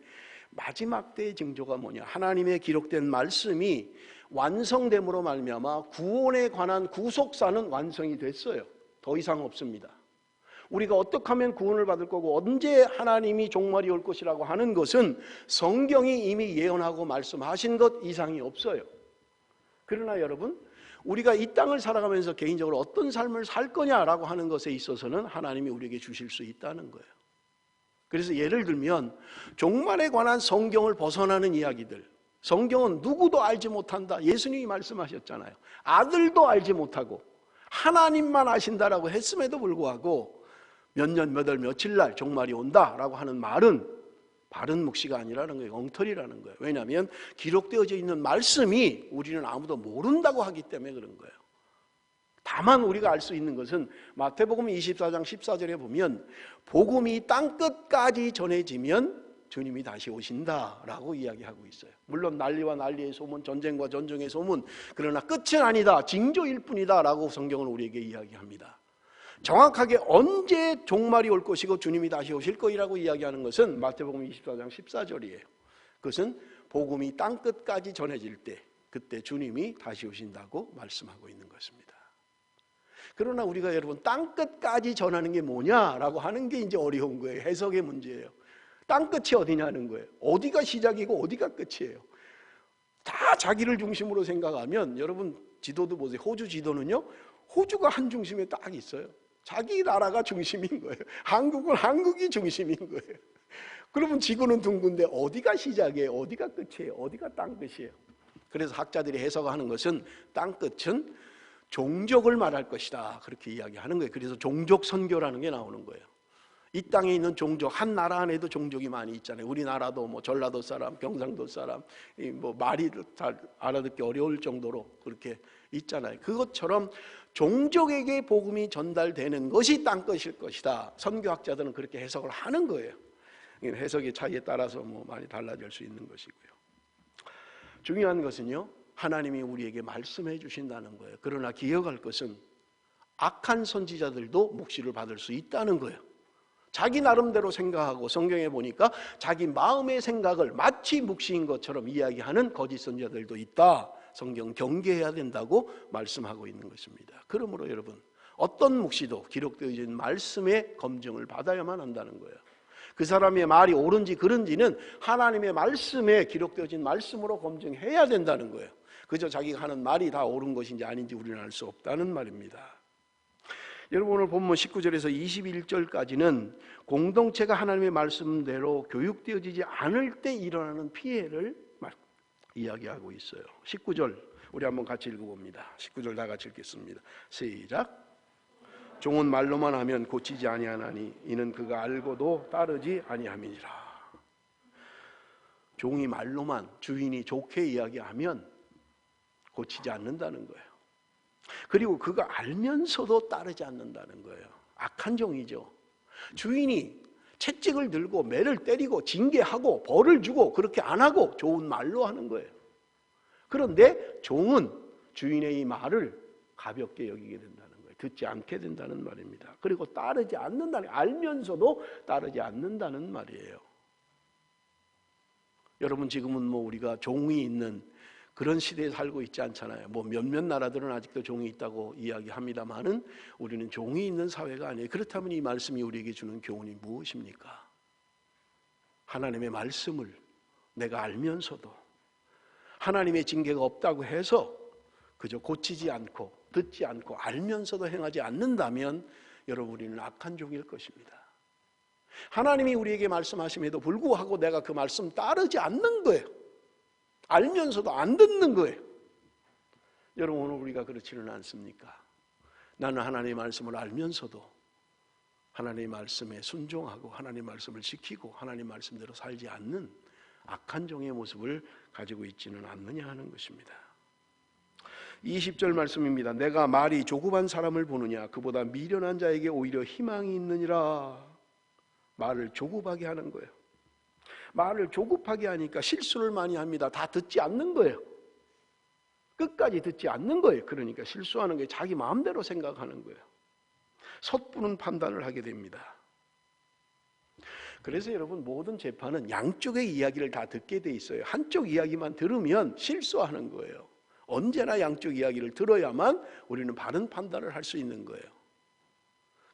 마지막 때의 징조가 뭐냐? 하나님의 기록된 말씀이 완성됨으로 말미암아 구원에 관한 구속사는 완성이 됐어요. 더 이상 없습니다. 우리가 어떻게 하면 구원을 받을 거고 언제 하나님이 종말이 올 것이라고 하는 것은 성경이 이미 예언하고 말씀하신 것 이상이 없어요. 그러나 여러분, 우리가 이 땅을 살아가면서 개인적으로 어떤 삶을 살 거냐라고 하는 것에 있어서는 하나님이 우리에게 주실 수 있다는 거예요. 그래서 예를 들면 종말에 관한 성경을 벗어나는 이야기들, 성경은 누구도 알지 못한다, 예수님이 말씀하셨잖아요. 아들도 알지 못하고 하나님만 아신다라고 했음에도 불구하고 몇 년 몇 월 며칠 날 종말이 온다라고 하는 말은 바른 묵시가 아니라는 거예요. 엉터리라는 거예요. 왜냐하면 기록되어져 있는 말씀이 우리는 아무도 모른다고 하기 때문에 그런 거예요. 다만 우리가 알 수 있는 것은 마태복음 24장 14절에 보면 복음이 땅끝까지 전해지면 주님이 다시 오신다라고 이야기하고 있어요. 물론 난리와 난리의 소문, 전쟁과 전쟁의 소문, 그러나 끝은 아니다, 징조일 뿐이다 라고 성경은 우리에게 이야기합니다. 정확하게 언제 종말이 올 것이고 주님이 다시 오실 것이라고 이야기하는 것은 마태복음 24장 14절이에요. 그것은 복음이 땅끝까지 전해질 때 그때 주님이 다시 오신다고 말씀하고 있는 것입니다. 그러나 우리가 여러분 땅끝까지 전하는 게 뭐냐라고 하는 게 이제 어려운 거예요. 해석의 문제예요. 땅끝이 어디냐는 거예요. 어디가 시작이고 어디가 끝이에요. 다 자기를 중심으로 생각하면 여러분 지도도 보세요. 호주 지도는요, 호주가 한 중심에 딱 있어요. 자기 나라가 중심인 거예요. 한국은 한국이 중심인 거예요. 그러면 지구는 둥근데 어디가 시작이에요? 어디가 끝이에요? 어디가 땅끝이에요? 그래서 학자들이 해석하는 것은 땅끝은 종족을 말할 것이다, 그렇게 이야기하는 거예요. 그래서 종족 선교라는 게 나오는 거예요. 이 땅에 있는 종족, 한 나라 안에도 종족이 많이 있잖아요. 우리나라도 뭐 전라도 사람, 경상도 사람, 뭐 말이 잘 알아듣기 어려울 정도로 그렇게 있잖아요. 그것처럼 종족에게 복음이 전달되는 것이 땅끝일 것이다. 선교학자들은 그렇게 해석을 하는 거예요. 해석의 차이에 따라서 뭐 많이 달라질 수 있는 것이고요. 중요한 것은요, 하나님이 우리에게 말씀해 주신다는 거예요. 그러나 기억할 것은 악한 선지자들도 묵시를 받을 수 있다는 거예요. 자기 나름대로 생각하고 성경에 보니까 자기 마음의 생각을 마치 묵시인 것처럼 이야기하는 거짓 선지자들도 있다. 성경 경계해야 된다고 말씀하고 있는 것입니다. 그러므로 여러분, 어떤 묵시도 기록되어진 말씀의 검증을 받아야만 한다는 거예요. 그 사람의 말이 옳은지 그른지는 하나님의 말씀에 기록되어진 말씀으로 검증해야 된다는 거예요. 그저 자기가 하는 말이 다 옳은 것인지 아닌지 우리는 알 수 없다는 말입니다. 여러분 오늘 본문 19절에서 21절까지는 공동체가 하나님의 말씀대로 교육되어지지 않을 때 일어나는 피해를 이야기하고 있어요. 19절 우리 한번 같이 읽어봅니다. 19절 다 같이 읽겠습니다. 시작. 종은 말로만 하면 고치지 아니하나니 이는 그가 알고도 따르지 아니함이니라. 종이 말로만, 주인이 좋게 이야기하면 고치지 않는다는 거예요. 그리고 그가 알면서도 따르지 않는다는 거예요. 악한 종이죠. 주인이 채찍을 들고 매를 때리고 징계하고 벌을 주고 그렇게 안 하고 좋은 말로 하는 거예요. 그런데 종은 주인의 이 말을 가볍게 여기게 된다는 거예요. 듣지 않게 된다는 말입니다. 그리고 따르지 않는다는, 알면서도 따르지 않는다는 말이에요. 여러분 지금은 뭐 우리가 종이 있는 그런 시대에 살고 있지 않잖아요. 뭐 몇몇 나라들은 아직도 종이 있다고 이야기합니다만은 우리는 종이 있는 사회가 아니에요. 그렇다면 이 말씀이 우리에게 주는 교훈이 무엇입니까? 하나님의 말씀을 내가 알면서도 하나님의 징계가 없다고 해서 그저 고치지 않고 듣지 않고 알면서도 행하지 않는다면 여러분 우리는 악한 종일 것입니다. 하나님이 우리에게 말씀하심에도 불구하고 내가 그 말씀 따르지 않는 거예요. 알면서도 안 듣는 거예요. 여러분 오늘 우리가 그렇지는 않습니까? 나는 하나님의 말씀을 알면서도 하나님의 말씀에 순종하고 하나님의 말씀을 지키고 하나님의 말씀대로 살지 않는 악한 종의 모습을 가지고 있지는 않느냐 하는 것입니다. 20절 말씀입니다. 내가 말이 조급한 사람을 보느냐 그보다 미련한 자에게 오히려 희망이 있느니라. 말을 조급하게 하는 거예요. 말을 조급하게 하니까 실수를 많이 합니다. 다 듣지 않는 거예요. 끝까지 듣지 않는 거예요. 그러니까 실수하는 게 자기 마음대로 생각하는 거예요. 섣부른 판단을 하게 됩니다. 그래서 여러분 모든 재판은 양쪽의 이야기를 다 듣게 돼 있어요. 한쪽 이야기만 들으면 실수하는 거예요. 언제나 양쪽 이야기를 들어야만 우리는 바른 판단을 할 수 있는 거예요.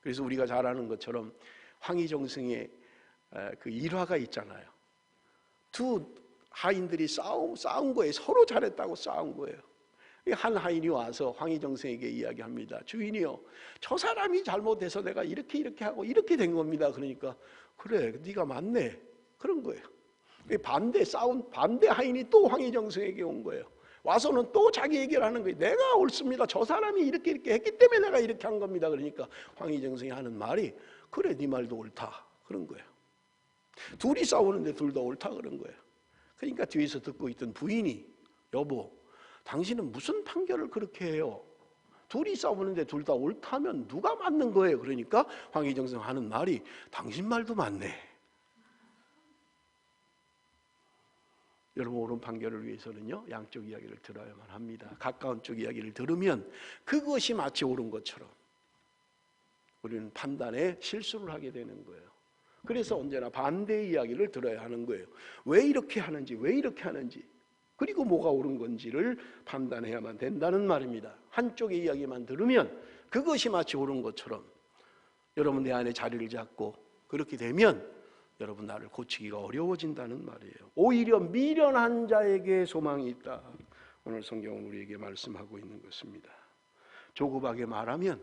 그래서 우리가 잘 아는 것처럼 황희정승의 그 일화가 있잖아요. 두 하인들이 싸운 거예요. 서로 잘했다고 싸운 거예요. 한 하인이 와서 황희정승에게 이야기합니다. 주인이요, 저 사람이 잘못해서 내가 이렇게 하고 이렇게 된 겁니다. 그러니까 그래, 네가 맞네, 그런 거예요. 반대 하인이 또 황희정승에게 온 거예요. 와서는 또 자기 얘기를 하는 거예요. 내가 옳습니다. 저 사람이 이렇게 했기 때문에 내가 이렇게 한 겁니다. 그러니까 황희정승이 하는 말이 그래, 네 말도 옳다, 그런 거예요. 둘이 싸우는데 둘 다 옳다 그런 거예요. 그러니까 뒤에서 듣고 있던 부인이 여보, 당신은 무슨 판결을 그렇게 해요? 둘이 싸우는데 둘 다 옳다면 누가 맞는 거예요? 그러니까 황희정승 하는 말이 당신 말도 맞네. 여러분, 옳은 판결을 위해서는요 양쪽 이야기를 들어야만 합니다. 가까운 쪽 이야기를 들으면 그것이 마치 옳은 것처럼 우리는 판단에 실수를 하게 되는 거예요. 그래서 언제나 반대의 이야기를 들어야 하는 거예요. 왜 이렇게 하는지, 그리고 뭐가 옳은 건지를 판단해야만 된다는 말입니다. 한쪽의 이야기만 들으면 그것이 마치 옳은 것처럼 여러분 내 안에 자리를 잡고 그렇게 되면 여러분 나를 고치기가 어려워진다는 말이에요. 오히려 미련한 자에게 소망이 있다. 오늘 성경은 우리에게 말씀하고 있는 것입니다. 조급하게 말하면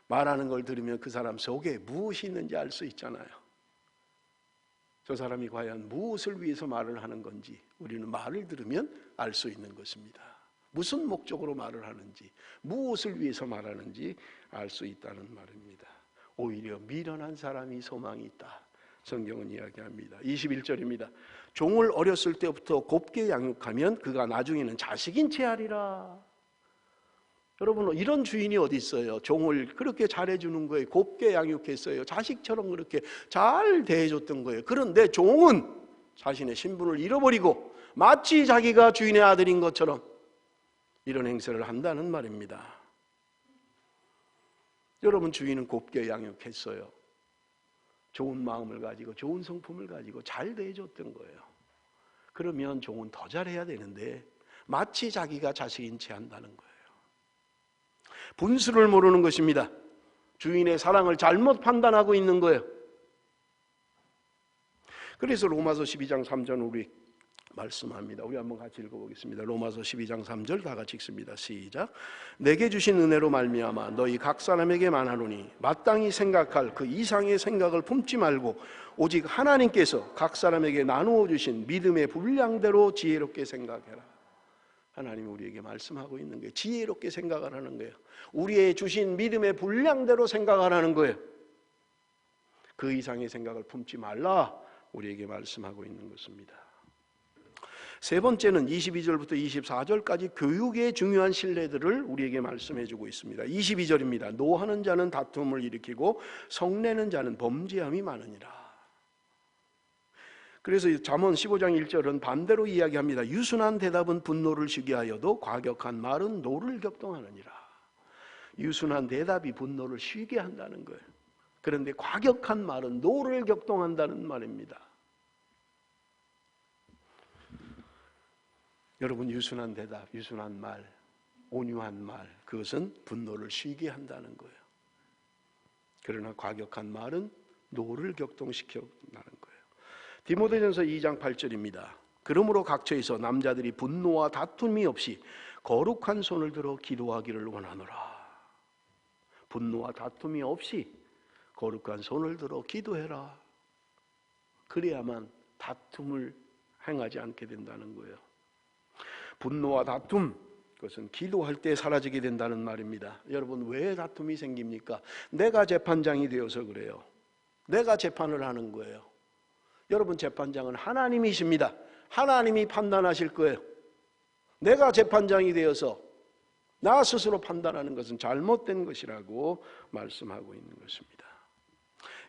말하는 걸 들으면 그 사람 속에 무엇이 있는지 알 수 있잖아요. 저 사람이 과연 무엇을 위해서 말을 하는 건지 우리는 말을 들으면 알 수 있는 것입니다. 무슨 목적으로 말을 하는지, 무엇을 위해서 말하는지 알 수 있다는 말입니다. 오히려 미련한 사람이 소망이 있다. 성경은 이야기합니다. 21절입니다. 종을 어렸을 때부터 곱게 양육하면 그가 나중에는 자식인 채 하리라. 여러분, 이런 주인이 어디 있어요? 종을 그렇게 잘해주는 거예요. 곱게 양육했어요. 자식처럼 그렇게 잘 대해줬던 거예요. 그런데 종은 자신의 신분을 잃어버리고 마치 자기가 주인의 아들인 것처럼 이런 행세를 한다는 말입니다. 여러분, 주인은 곱게 양육했어요. 좋은 마음을 가지고 좋은 성품을 가지고 잘 대해줬던 거예요. 그러면 종은 더 잘해야 되는데 마치 자기가 자식인 채 한다는 거예요. 분수를 모르는 것입니다. 주인의 사랑을 잘못 판단하고 있는 거예요. 그래서 로마서 12장 3절 우리 말씀합니다. 우리 한번 같이 읽어보겠습니다. 로마서 12장 3절 다 같이 읽습니다. 시작. 내게 주신 은혜로 말미암아 너희 각 사람에게 말하노니 마땅히 생각할 그 이상의 생각을 품지 말고 오직 하나님께서 각 사람에게 나누어 주신 믿음의 분량대로 지혜롭게 생각해라. 하나님이 우리에게 말씀하고 있는 게 지혜롭게 생각하라는 거예요. 우리의 주신 믿음의 분량대로 생각하라는 거예요. 그 이상의 생각을 품지 말라 우리에게 말씀하고 있는 것입니다. 세 번째는 22절부터 24절까지 교육의 중요한 신뢰들을 우리에게 말씀해 주고 있습니다. 22절입니다. 노하는 자는 다툼을 일으키고 성내는 자는 범죄함이 많으니라. 그래서 잠언 15장 1절은 반대로 이야기합니다. 유순한 대답은 분노를 쉬게 하여도 과격한 말은 노를 격동하느니라. 유순한 대답이 분노를 쉬게 한다는 거예요. 그런데 과격한 말은 노를 격동한다는 말입니다. 여러분, 유순한 대답, 유순한 말, 온유한 말, 그것은 분노를 쉬게 한다는 거예요. 그러나 과격한 말은 노를 격동시켜나는 거예요. 디모데전서 2장 8절입니다. 그러므로 각처에서 남자들이 분노와 다툼이 없이 거룩한 손을 들어 기도하기를 원하노라. 분노와 다툼이 없이 거룩한 손을 들어 기도해라. 그래야만 다툼을 행하지 않게 된다는 거예요. 분노와 다툼, 그것은 기도할 때 사라지게 된다는 말입니다. 여러분, 왜 다툼이 생깁니까? 내가 재판장이 되어서 그래요. 내가 재판을 하는 거예요. 여러분, 재판장은 하나님이십니다. 하나님이 판단하실 거예요. 내가 재판장이 되어서 나 스스로 판단하는 것은 잘못된 것이라고 말씀하고 있는 것입니다.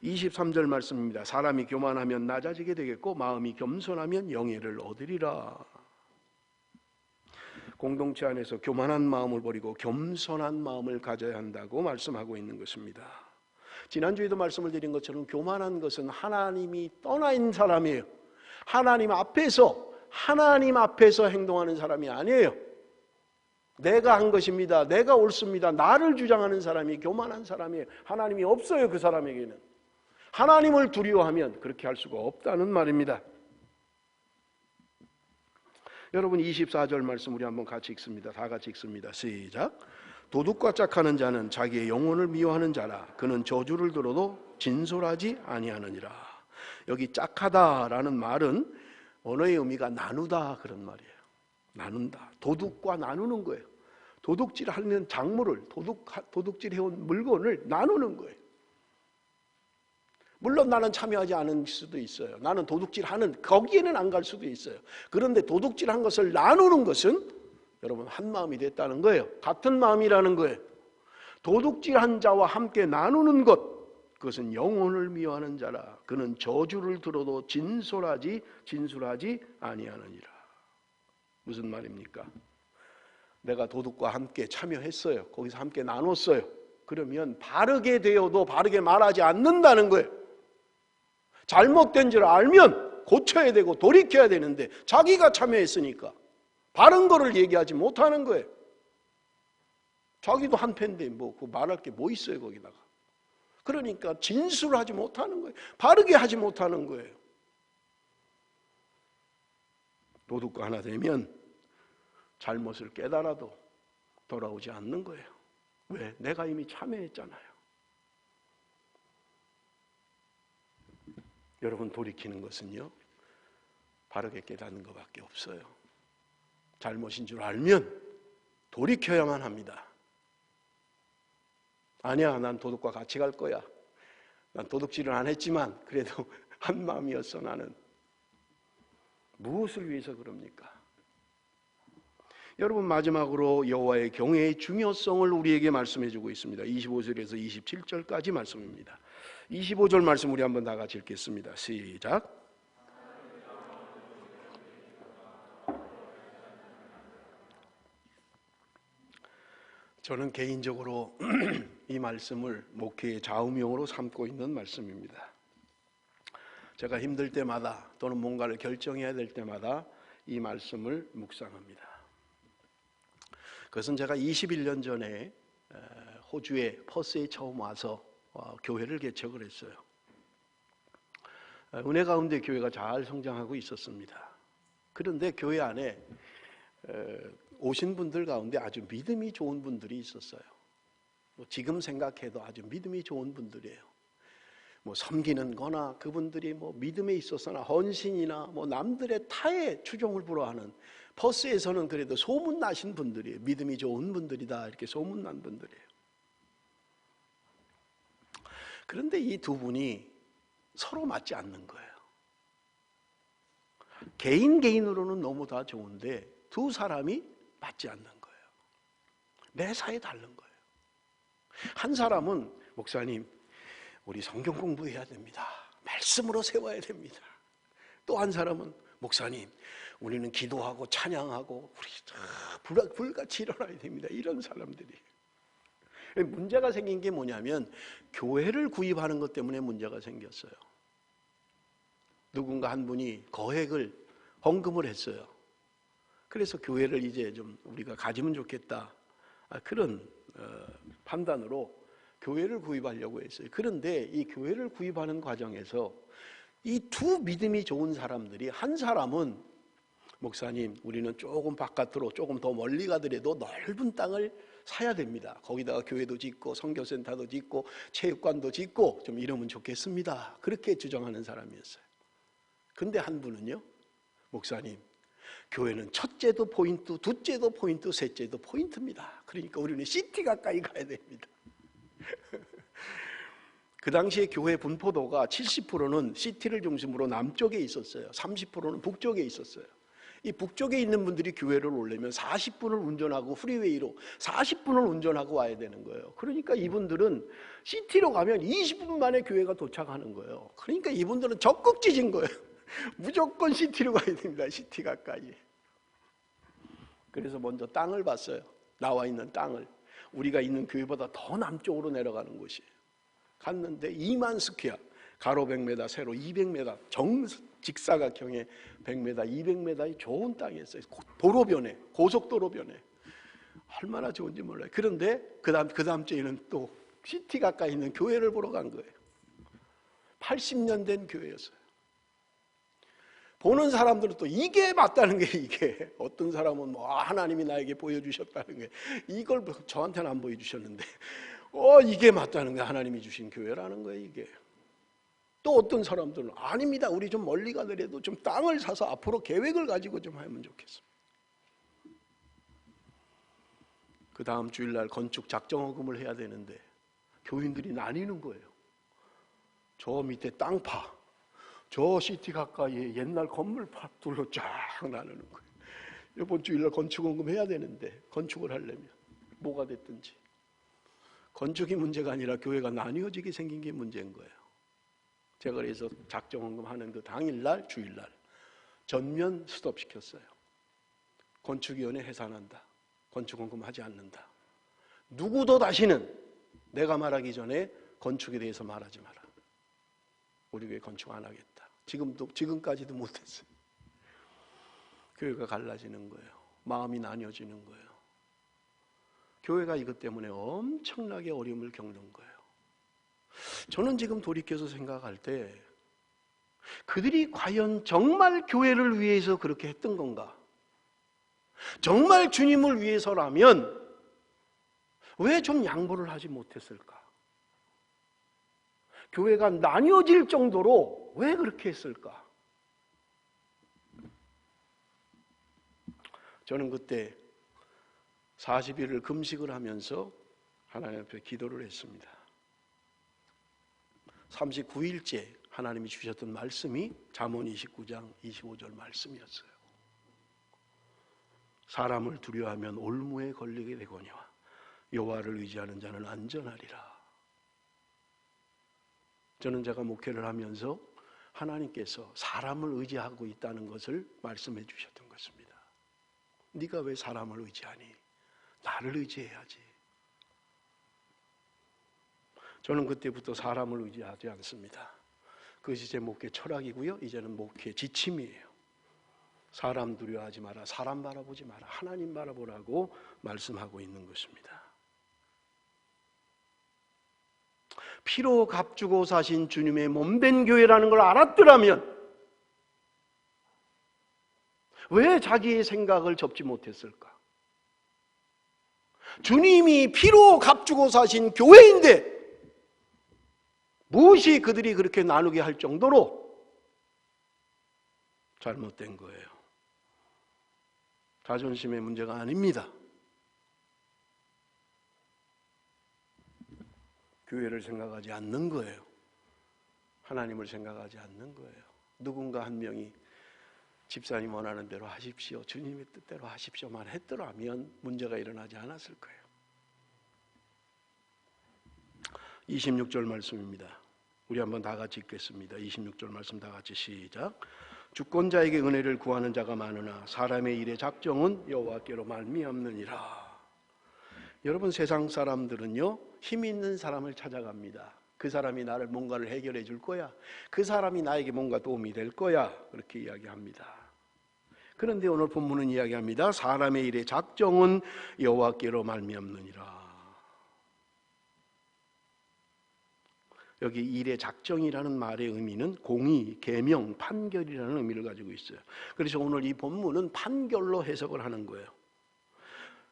23절 말씀입니다. 사람이 교만하면 낮아지게 되겠고 마음이 겸손하면 영예를 얻으리라. 공동체 안에서 교만한 마음을 버리고 겸손한 마음을 가져야 한다고 말씀하고 있는 것입니다. 지난주에도 말씀을 드린 것처럼 교만한 것은 하나님이 떠나 있는 사람이에요. 하나님 앞에서 행동하는 사람이 아니에요. 내가 한 것입니다. 내가 옳습니다. 나를 주장하는 사람이 교만한 사람이에요. 하나님이 없어요, 그 사람에게는. 하나님을 두려워하면 그렇게 할 수가 없다는 말입니다. 여러분, 24절 말씀 우리 한번 같이 읽습니다. 다 같이 읽습니다. 시작. 도둑과 짝하는 자는 자기의 영혼을 미워하는 자라. 그는 저주를 들어도 진솔하지 아니하느니라. 여기 짝하다라는 말은 언어의 의미가 나누다 그런 말이에요. 나눈다. 도둑과 나누는 거예요. 도둑질하는 작물을, 도둑질해온 물건을 나누는 거예요. 물론 나는 참여하지 않을 수도 있어요. 나는 도둑질하는 거기에는 안 갈 수도 있어요. 그런데 도둑질한 것을 나누는 것은 여러분 한 마음이 됐다는 거예요. 같은 마음이라는 거예요. 도둑질한 자와 함께 나누는 것, 그것은 영혼을 미워하는 자라. 그는 저주를 들어도 진술하지 아니하느니라. 무슨 말입니까? 내가 도둑과 함께 참여했어요. 거기서 함께 나눴어요. 그러면 바르게 되어도 바르게 말하지 않는다는 거예요. 잘못된 줄 알면 고쳐야 되고 돌이켜야 되는데 자기가 참여했으니까 바른 거를 얘기하지 못하는 거예요. 자기도 한패인데 뭐 그 말할 게 뭐 있어요 거기다가. 그러니까 진술하지 못하는 거예요. 바르게 하지 못하는 거예요. 도둑과 하나 되면 잘못을 깨달아도 돌아오지 않는 거예요. 왜? 내가 이미 참여했잖아요. 여러분, 돌이키는 것은요 바르게 깨닫는 것밖에 없어요. 잘못인 줄 알면 돌이켜야만 합니다. 아니야, 난 도둑과 같이 갈 거야. 난 도둑질은 안 했지만 그래도 한 마음이었어. 나는 무엇을 위해서 그럽니까? 여러분, 마지막으로 여호와의 경외의 중요성을 우리에게 말씀해 주고 있습니다. 25절에서 27절까지 말씀입니다. 25절 말씀 우리 한번 다 같이 읽겠습니다. 시작. 저는 개인적으로 이 말씀을 목회의 좌우명으로 삼고 있는 말씀입니다. 제가 힘들 때마다 또는 뭔가를 결정해야 될 때마다 이 말씀을 묵상합니다. 그것은 제가 21년 전에 호주의 퍼스에 처음 와서 교회를 개척을 했어요. 은혜 가운데 교회가 잘 성장하고 있었습니다. 그런데 교회 안에 오신 분들 가운데 아주 믿음이 좋은 분들이 있었어요. 지금 생각해도 아주 믿음이 좋은 분들이에요. 섬기는 거나 그분들이 믿음에 있어서나 헌신이나 남들의 타의 추종을 불허하는, 퍼스에서는 그래도 소문나신 분들이에요. 믿음이 좋은 분들이다 이렇게 소문난 분들이에요. 그런데 이 두 분이 서로 맞지 않는 거예요. 개인으로는 너무 다 좋은데 두 사람이 맞지 않는 거예요. 매사에 다른 거예요. 한 사람은 목사님, 우리 성경 공부해야 됩니다. 말씀으로 세워야 됩니다. 또 한 사람은 목사님, 우리는 기도하고 찬양하고 우리 불같이 일어나야 됩니다. 이런 사람들이. 문제가 생긴 게 뭐냐면 교회를 구입하는 것 때문에 문제가 생겼어요. 누군가 한 분이 거액을 헌금을 했어요. 그래서 교회를 이제 좀 우리가 가지면 좋겠다, 그런 판단으로 교회를 구입하려고 했어요. 그런데 이 교회를 구입하는 과정에서 이 두 믿음이 좋은 사람들이, 한 사람은 목사님, 우리는 조금 바깥으로 조금 더 멀리 가더라도 넓은 땅을 사야 됩니다. 거기다가 교회도 짓고 선교센터도 짓고 체육관도 짓고 좀 이러면 좋겠습니다. 그렇게 주장하는 사람이었어요. 근데 한 분은요, 목사님, 교회는 첫째도 포인트, 둘째도 포인트, 셋째도 포인트입니다. 그러니까 우리는 시티 가까이 가야 됩니다. 그 당시에 교회 분포도가 70%는 시티를 중심으로 남쪽에 있었어요. 30%는 북쪽에 있었어요. 이 북쪽에 있는 분들이 교회를 오려면 40분을 운전하고 프리웨이로 40분을 운전하고 와야 되는 거예요. 그러니까 이분들은 시티로 가면 20분 만에 교회가 도착하는 거예요. 그러니까 이분들은 적극 찢은 거예요. 무조건 시티로 가야 됩니다. 시티 가까이. 그래서 먼저 땅을 봤어요. 나와 있는 땅을. 우리가 있는 교회보다 더 남쪽으로 내려가는 곳이에요. 갔는데 2만 스퀘어, 가로 100m, 세로 200m, 직사각형의 100m, 200m의 좋은 땅이었어요. 도로변에, 고속도로변에. 얼마나 좋은지 몰라요. 그런데 그 다음 주에는 또 시티 가까이 있는 교회를 보러 간 거예요. 80년 된 교회였어요. 보는 사람들은 또 이게 맞다는 게, 이게 어떤 사람은 뭐 하나님이 나에게 보여주셨다는 게, 이걸 저한테는 안 보여주셨는데 이게 맞다는 게 하나님이 주신 교회라는 거예요. 이게 또 어떤 사람들은 아닙니다, 우리 좀 멀리 가더라도 좀 땅을 사서 앞으로 계획을 가지고 좀 하면 좋겠습니다. 그 다음 주일날 건축 작정허금을 해야 되는데 교인들이 나뉘는 거예요. 저 밑에 땅파, 저 시티 가까이에 옛날 건물파들로 쫙 나누는 거예요. 이번 주일날 건축헌금 해야 되는데 건축을 하려면 뭐가 됐든지 건축이 문제가 아니라 교회가 나뉘어지게 생긴 게 문제인 거예요. 제가 그래서 작정헌금 하는 그 당일날 주일날 전면 스톱시켰어요. 건축위원회 해산한다. 건축헌금 하지 않는다. 누구도 다시는 내가 말하기 전에 건축에 대해서 말하지 마라. 우리 교회 건축 안 하겠다. 지금까지도 못했어요. 교회가 갈라지는 거예요. 마음이 나뉘어지는 거예요. 교회가 이것 때문에 엄청나게 어려움을 겪는 거예요. 저는 지금 돌이켜서 생각할 때 그들이 과연 정말 교회를 위해서 그렇게 했던 건가? 정말 주님을 위해서라면 왜 좀 양보를 하지 못했을까? 교회가 나뉘어질 정도로 왜 그렇게 했을까? 저는 그때 40일을 금식을 하면서 하나님 앞에 기도를 했습니다. 39일째 하나님이 주셨던 말씀이 잠언 29장 25절 말씀이었어요. 사람을 두려워하면 올무에 걸리게 되거니와 여호와를 의지하는 자는 안전하리라. 저는 제가 목회를 하면서 하나님께서 사람을 의지하고 있다는 것을 말씀해 주셨던 것입니다. 네가 왜 사람을 의지하니? 나를 의지해야지. 저는 그때부터 사람을 의지하지 않습니다. 그것이 제 목회 철학이고요. 이제는 목회 지침이에요. 사람 두려워하지 마라. 사람 바라보지 마라. 하나님 바라보라고 말씀하고 있는 것입니다. 피로 값주고 사신 주님의 몸된 교회라는 걸 알았더라면 왜 자기의 생각을 접지 못했을까? 주님이 피로 값주고 사신 교회인데 무엇이 그들이 그렇게 나누게 할 정도로 잘못된 거예요. 자존심의 문제가 아닙니다. 교회를 생각하지 않는 거예요. 하나님을 생각하지 않는 거예요. 누군가 한 명이 집사님 원하는 대로 하십시오, 주님의 뜻대로 하십시오만 했더라면 문제가 일어나지 않았을 거예요. 26절 말씀입니다. 우리 한번 다 같이 읽겠습니다. 26절 말씀 다 같이 시작. 주권자에게 은혜를 구하는 자가 많으나 사람의 일의 작정은 여호와께로 말미암느니라. 여러분, 세상 사람들은요, 힘 있는 사람을 찾아갑니다. 그 사람이 나를 뭔가를 해결해 줄 거야. 그 사람이 나에게 뭔가 도움이 될 거야. 그렇게 이야기합니다. 그런데 오늘 본문은 이야기합니다. 사람의 일의 작정은 여호와께로 말미암느니라. 여기 일의 작정이라는 말의 의미는 공의, 계명, 판결이라는 의미를 가지고 있어요. 그래서 오늘 이 본문은 판결로 해석을 하는 거예요.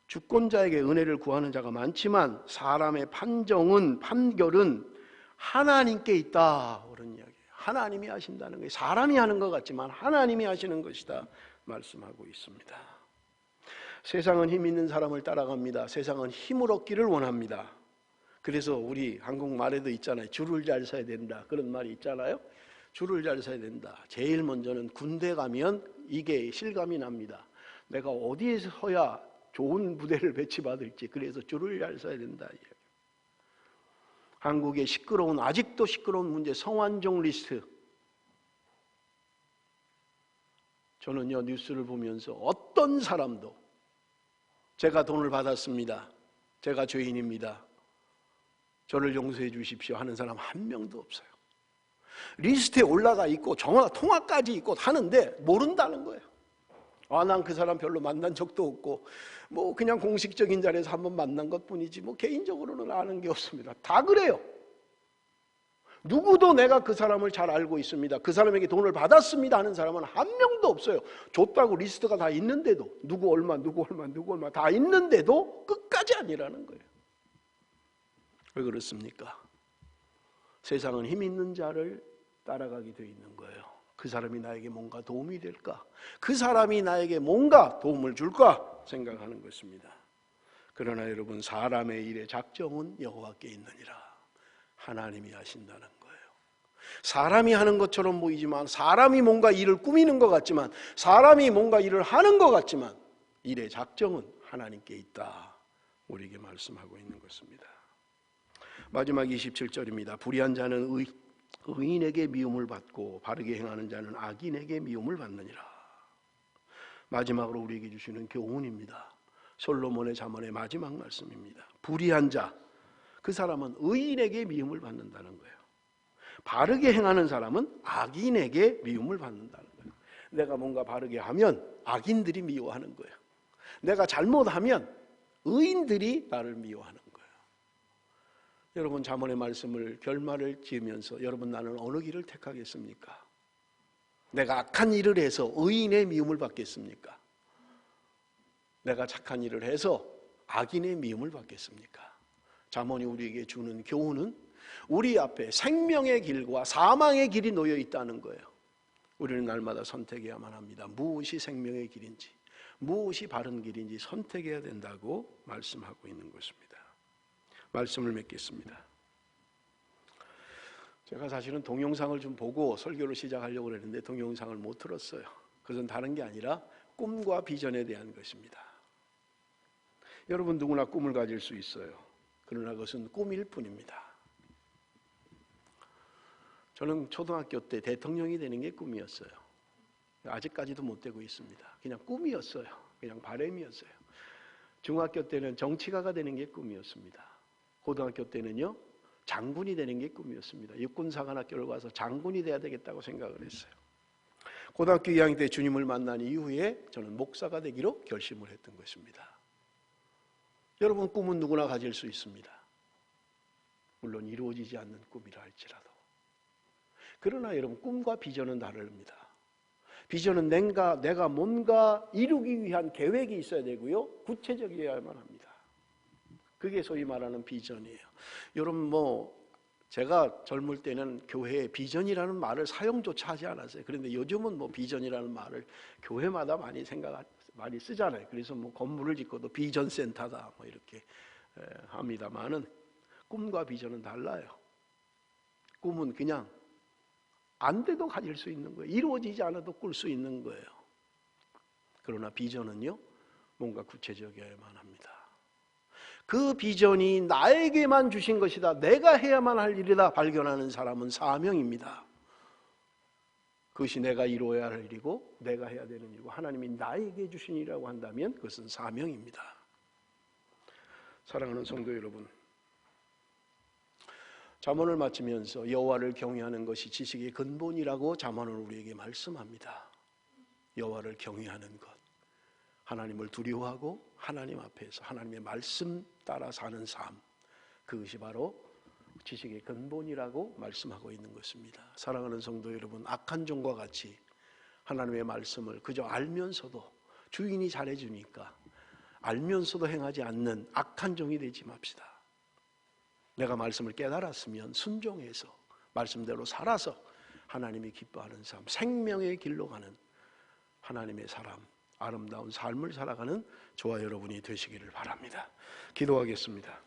주권자에게 은혜를 구하는 자가 많지만 사람의 판결은 하나님께 있다, 그런 이야기예요. 하나님이 하신다는 거예요. 사람이 하는 것 같지만 하나님이 하시는 것이다 말씀하고 있습니다. 세상은 힘 있는 사람을 따라갑니다. 세상은 힘을 얻기를 원합니다. 그래서 우리 한국말에도 있잖아요. 줄을 잘 서야 된다. 그런 말이 있잖아요. 줄을 잘 서야 된다. 제일 먼저는 군대 가면 이게 실감이 납니다. 내가 어디에 서야 좋은 부대를 배치받을지, 그래서 줄을 잘 서야 된다. 한국의 시끄러운, 아직도 시끄러운 문제, 성완종 리스트. 저는요, 뉴스를 보면서 어떤 사람도 제가 돈을 받았습니다, 제가 죄인입니다, 저를 용서해 주십시오 하는 사람 한 명도 없어요. 리스트에 올라가 있고 전화 통화까지 있고 하는데 모른다는 거예요. 난 그 사람 별로 만난 적도 없고 뭐 그냥 공식적인 자리에서 한번 만난 것뿐이지 뭐 개인적으로는 아는 게 없습니다. 다 그래요. 누구도 내가 그 사람을 잘 알고 있습니다, 그 사람에게 돈을 받았습니다 하는 사람은 한 명도 없어요. 줬다고 리스트가 다 있는데도, 누구 얼마 다 있는데도 끝까지 아니라는 거예요. 왜 그렇습니까? 세상은 힘 있는 자를 따라가게 되어 있는 거예요. 그 사람이 나에게 뭔가 도움이 될까? 그 사람이 나에게 뭔가 도움을 줄까? 생각하는 것입니다. 그러나 여러분, 사람의 일의 작정은 여호와께 있느니라. 하나님이 하신다는 거예요. 사람이 하는 것처럼 보이지만, 사람이 뭔가 일을 꾸미는 것 같지만, 사람이 뭔가 일을 하는 것 같지만 일의 작정은 하나님께 있다, 우리에게 말씀하고 있는 것입니다. 마지막 27절입니다. 불의한 자는 의인에게 미움을 받고 바르게 행하는 자는 악인에게 미움을 받느니라. 마지막으로 우리에게 주시는 교훈입니다. 솔로몬의 잠언의 마지막 말씀입니다. 불의한 자, 그 사람은 의인에게 미움을 받는다는 거예요. 바르게 행하는 사람은 악인에게 미움을 받는다는 거예요. 내가 뭔가 바르게 하면 악인들이 미워하는 거예요. 내가 잘못하면 의인들이 나를 미워하는 거예요. 여러분, 잠언의 말씀을 결말을 지으면서 여러분, 나는 어느 길을 택하겠습니까? 내가 악한 일을 해서 의인의 미움을 받겠습니까? 내가 착한 일을 해서 악인의 미움을 받겠습니까? 잠언이 우리에게 주는 교훈은 우리 앞에 생명의 길과 사망의 길이 놓여 있다는 거예요. 우리는 날마다 선택해야만 합니다. 무엇이 생명의 길인지, 무엇이 바른 길인지 선택해야 된다고 말씀하고 있는 것입니다. 말씀을 맺겠습니다. 제가 사실은 동영상을 좀 보고 설교를 시작하려고 했는데 동영상을 못 들었어요. 그것은 다른 게 아니라 꿈과 비전에 대한 것입니다. 여러분, 누구나 꿈을 가질 수 있어요. 그러나 그것은 꿈일 뿐입니다. 저는 초등학교 때 대통령이 되는 게 꿈이었어요. 아직까지도 못 되고 있습니다. 그냥 꿈이었어요. 그냥 바람이었어요. 중학교 때는 정치가가 되는 게 꿈이었습니다. 고등학교 때는요, 장군이 되는 게 꿈이었습니다. 육군사관학교를 가서 장군이 돼야 되겠다고 생각을 했어요. 고등학교 2학년 때 주님을 만난 이후에 저는 목사가 되기로 결심을 했던 것입니다. 여러분, 꿈은 누구나 가질 수 있습니다. 물론 이루어지지 않는 꿈이라 할지라도. 그러나 여러분, 꿈과 비전은 다릅니다. 비전은 내가 뭔가 이루기 위한 계획이 있어야 되고요, 구체적이어야만 합니다. 그게 소위 말하는 비전이에요. 여러분, 제가 젊을 때는 교회에 비전이라는 말을 사용조차 하지 않았어요. 그런데 요즘은 비전이라는 말을 교회마다 많이 쓰잖아요. 그래서 건물을 짓고도 비전센터다 이렇게 합니다만은, 꿈과 비전은 달라요. 꿈은 그냥 안 돼도 가질 수 있는 거예요. 이루어지지 않아도 꿀 수 있는 거예요. 그러나 비전은요, 뭔가 구체적이어야만 합니다. 그 비전이 나에게만 주신 것이다, 내가 해야만 할 일이다 발견하는 사람은 사명입니다. 그것이 내가 이루어야 할 일이고 내가 해야 되는 일이고 하나님이 나에게 주신 일이라고 한다면 그것은 사명입니다. 사랑하는 성도 여러분, 잠언을 마치면서 여호와를 경외하는 것이 지식의 근본이라고 잠언은 우리에게 말씀합니다. 여호와를 경외하는 것, 하나님을 두려워하고 하나님 앞에서 하나님의 말씀 따라 사는 삶, 그것이 바로 지식의 근본이라고 말씀하고 있는 것입니다. 사랑하는 성도 여러분, 악한 종과 같이 하나님의 말씀을 그저 알면서도 주인이 잘해주니까 알면서도 행하지 않는 악한 종이 되지 맙시다. 내가 말씀을 깨달았으면 순종해서 말씀대로 살아서 하나님이 기뻐하는 삶, 생명의 길로 가는 하나님의 사람, 아름다운 삶을 살아가는 저와 여러분이 되시기를 바랍니다. 기도하겠습니다.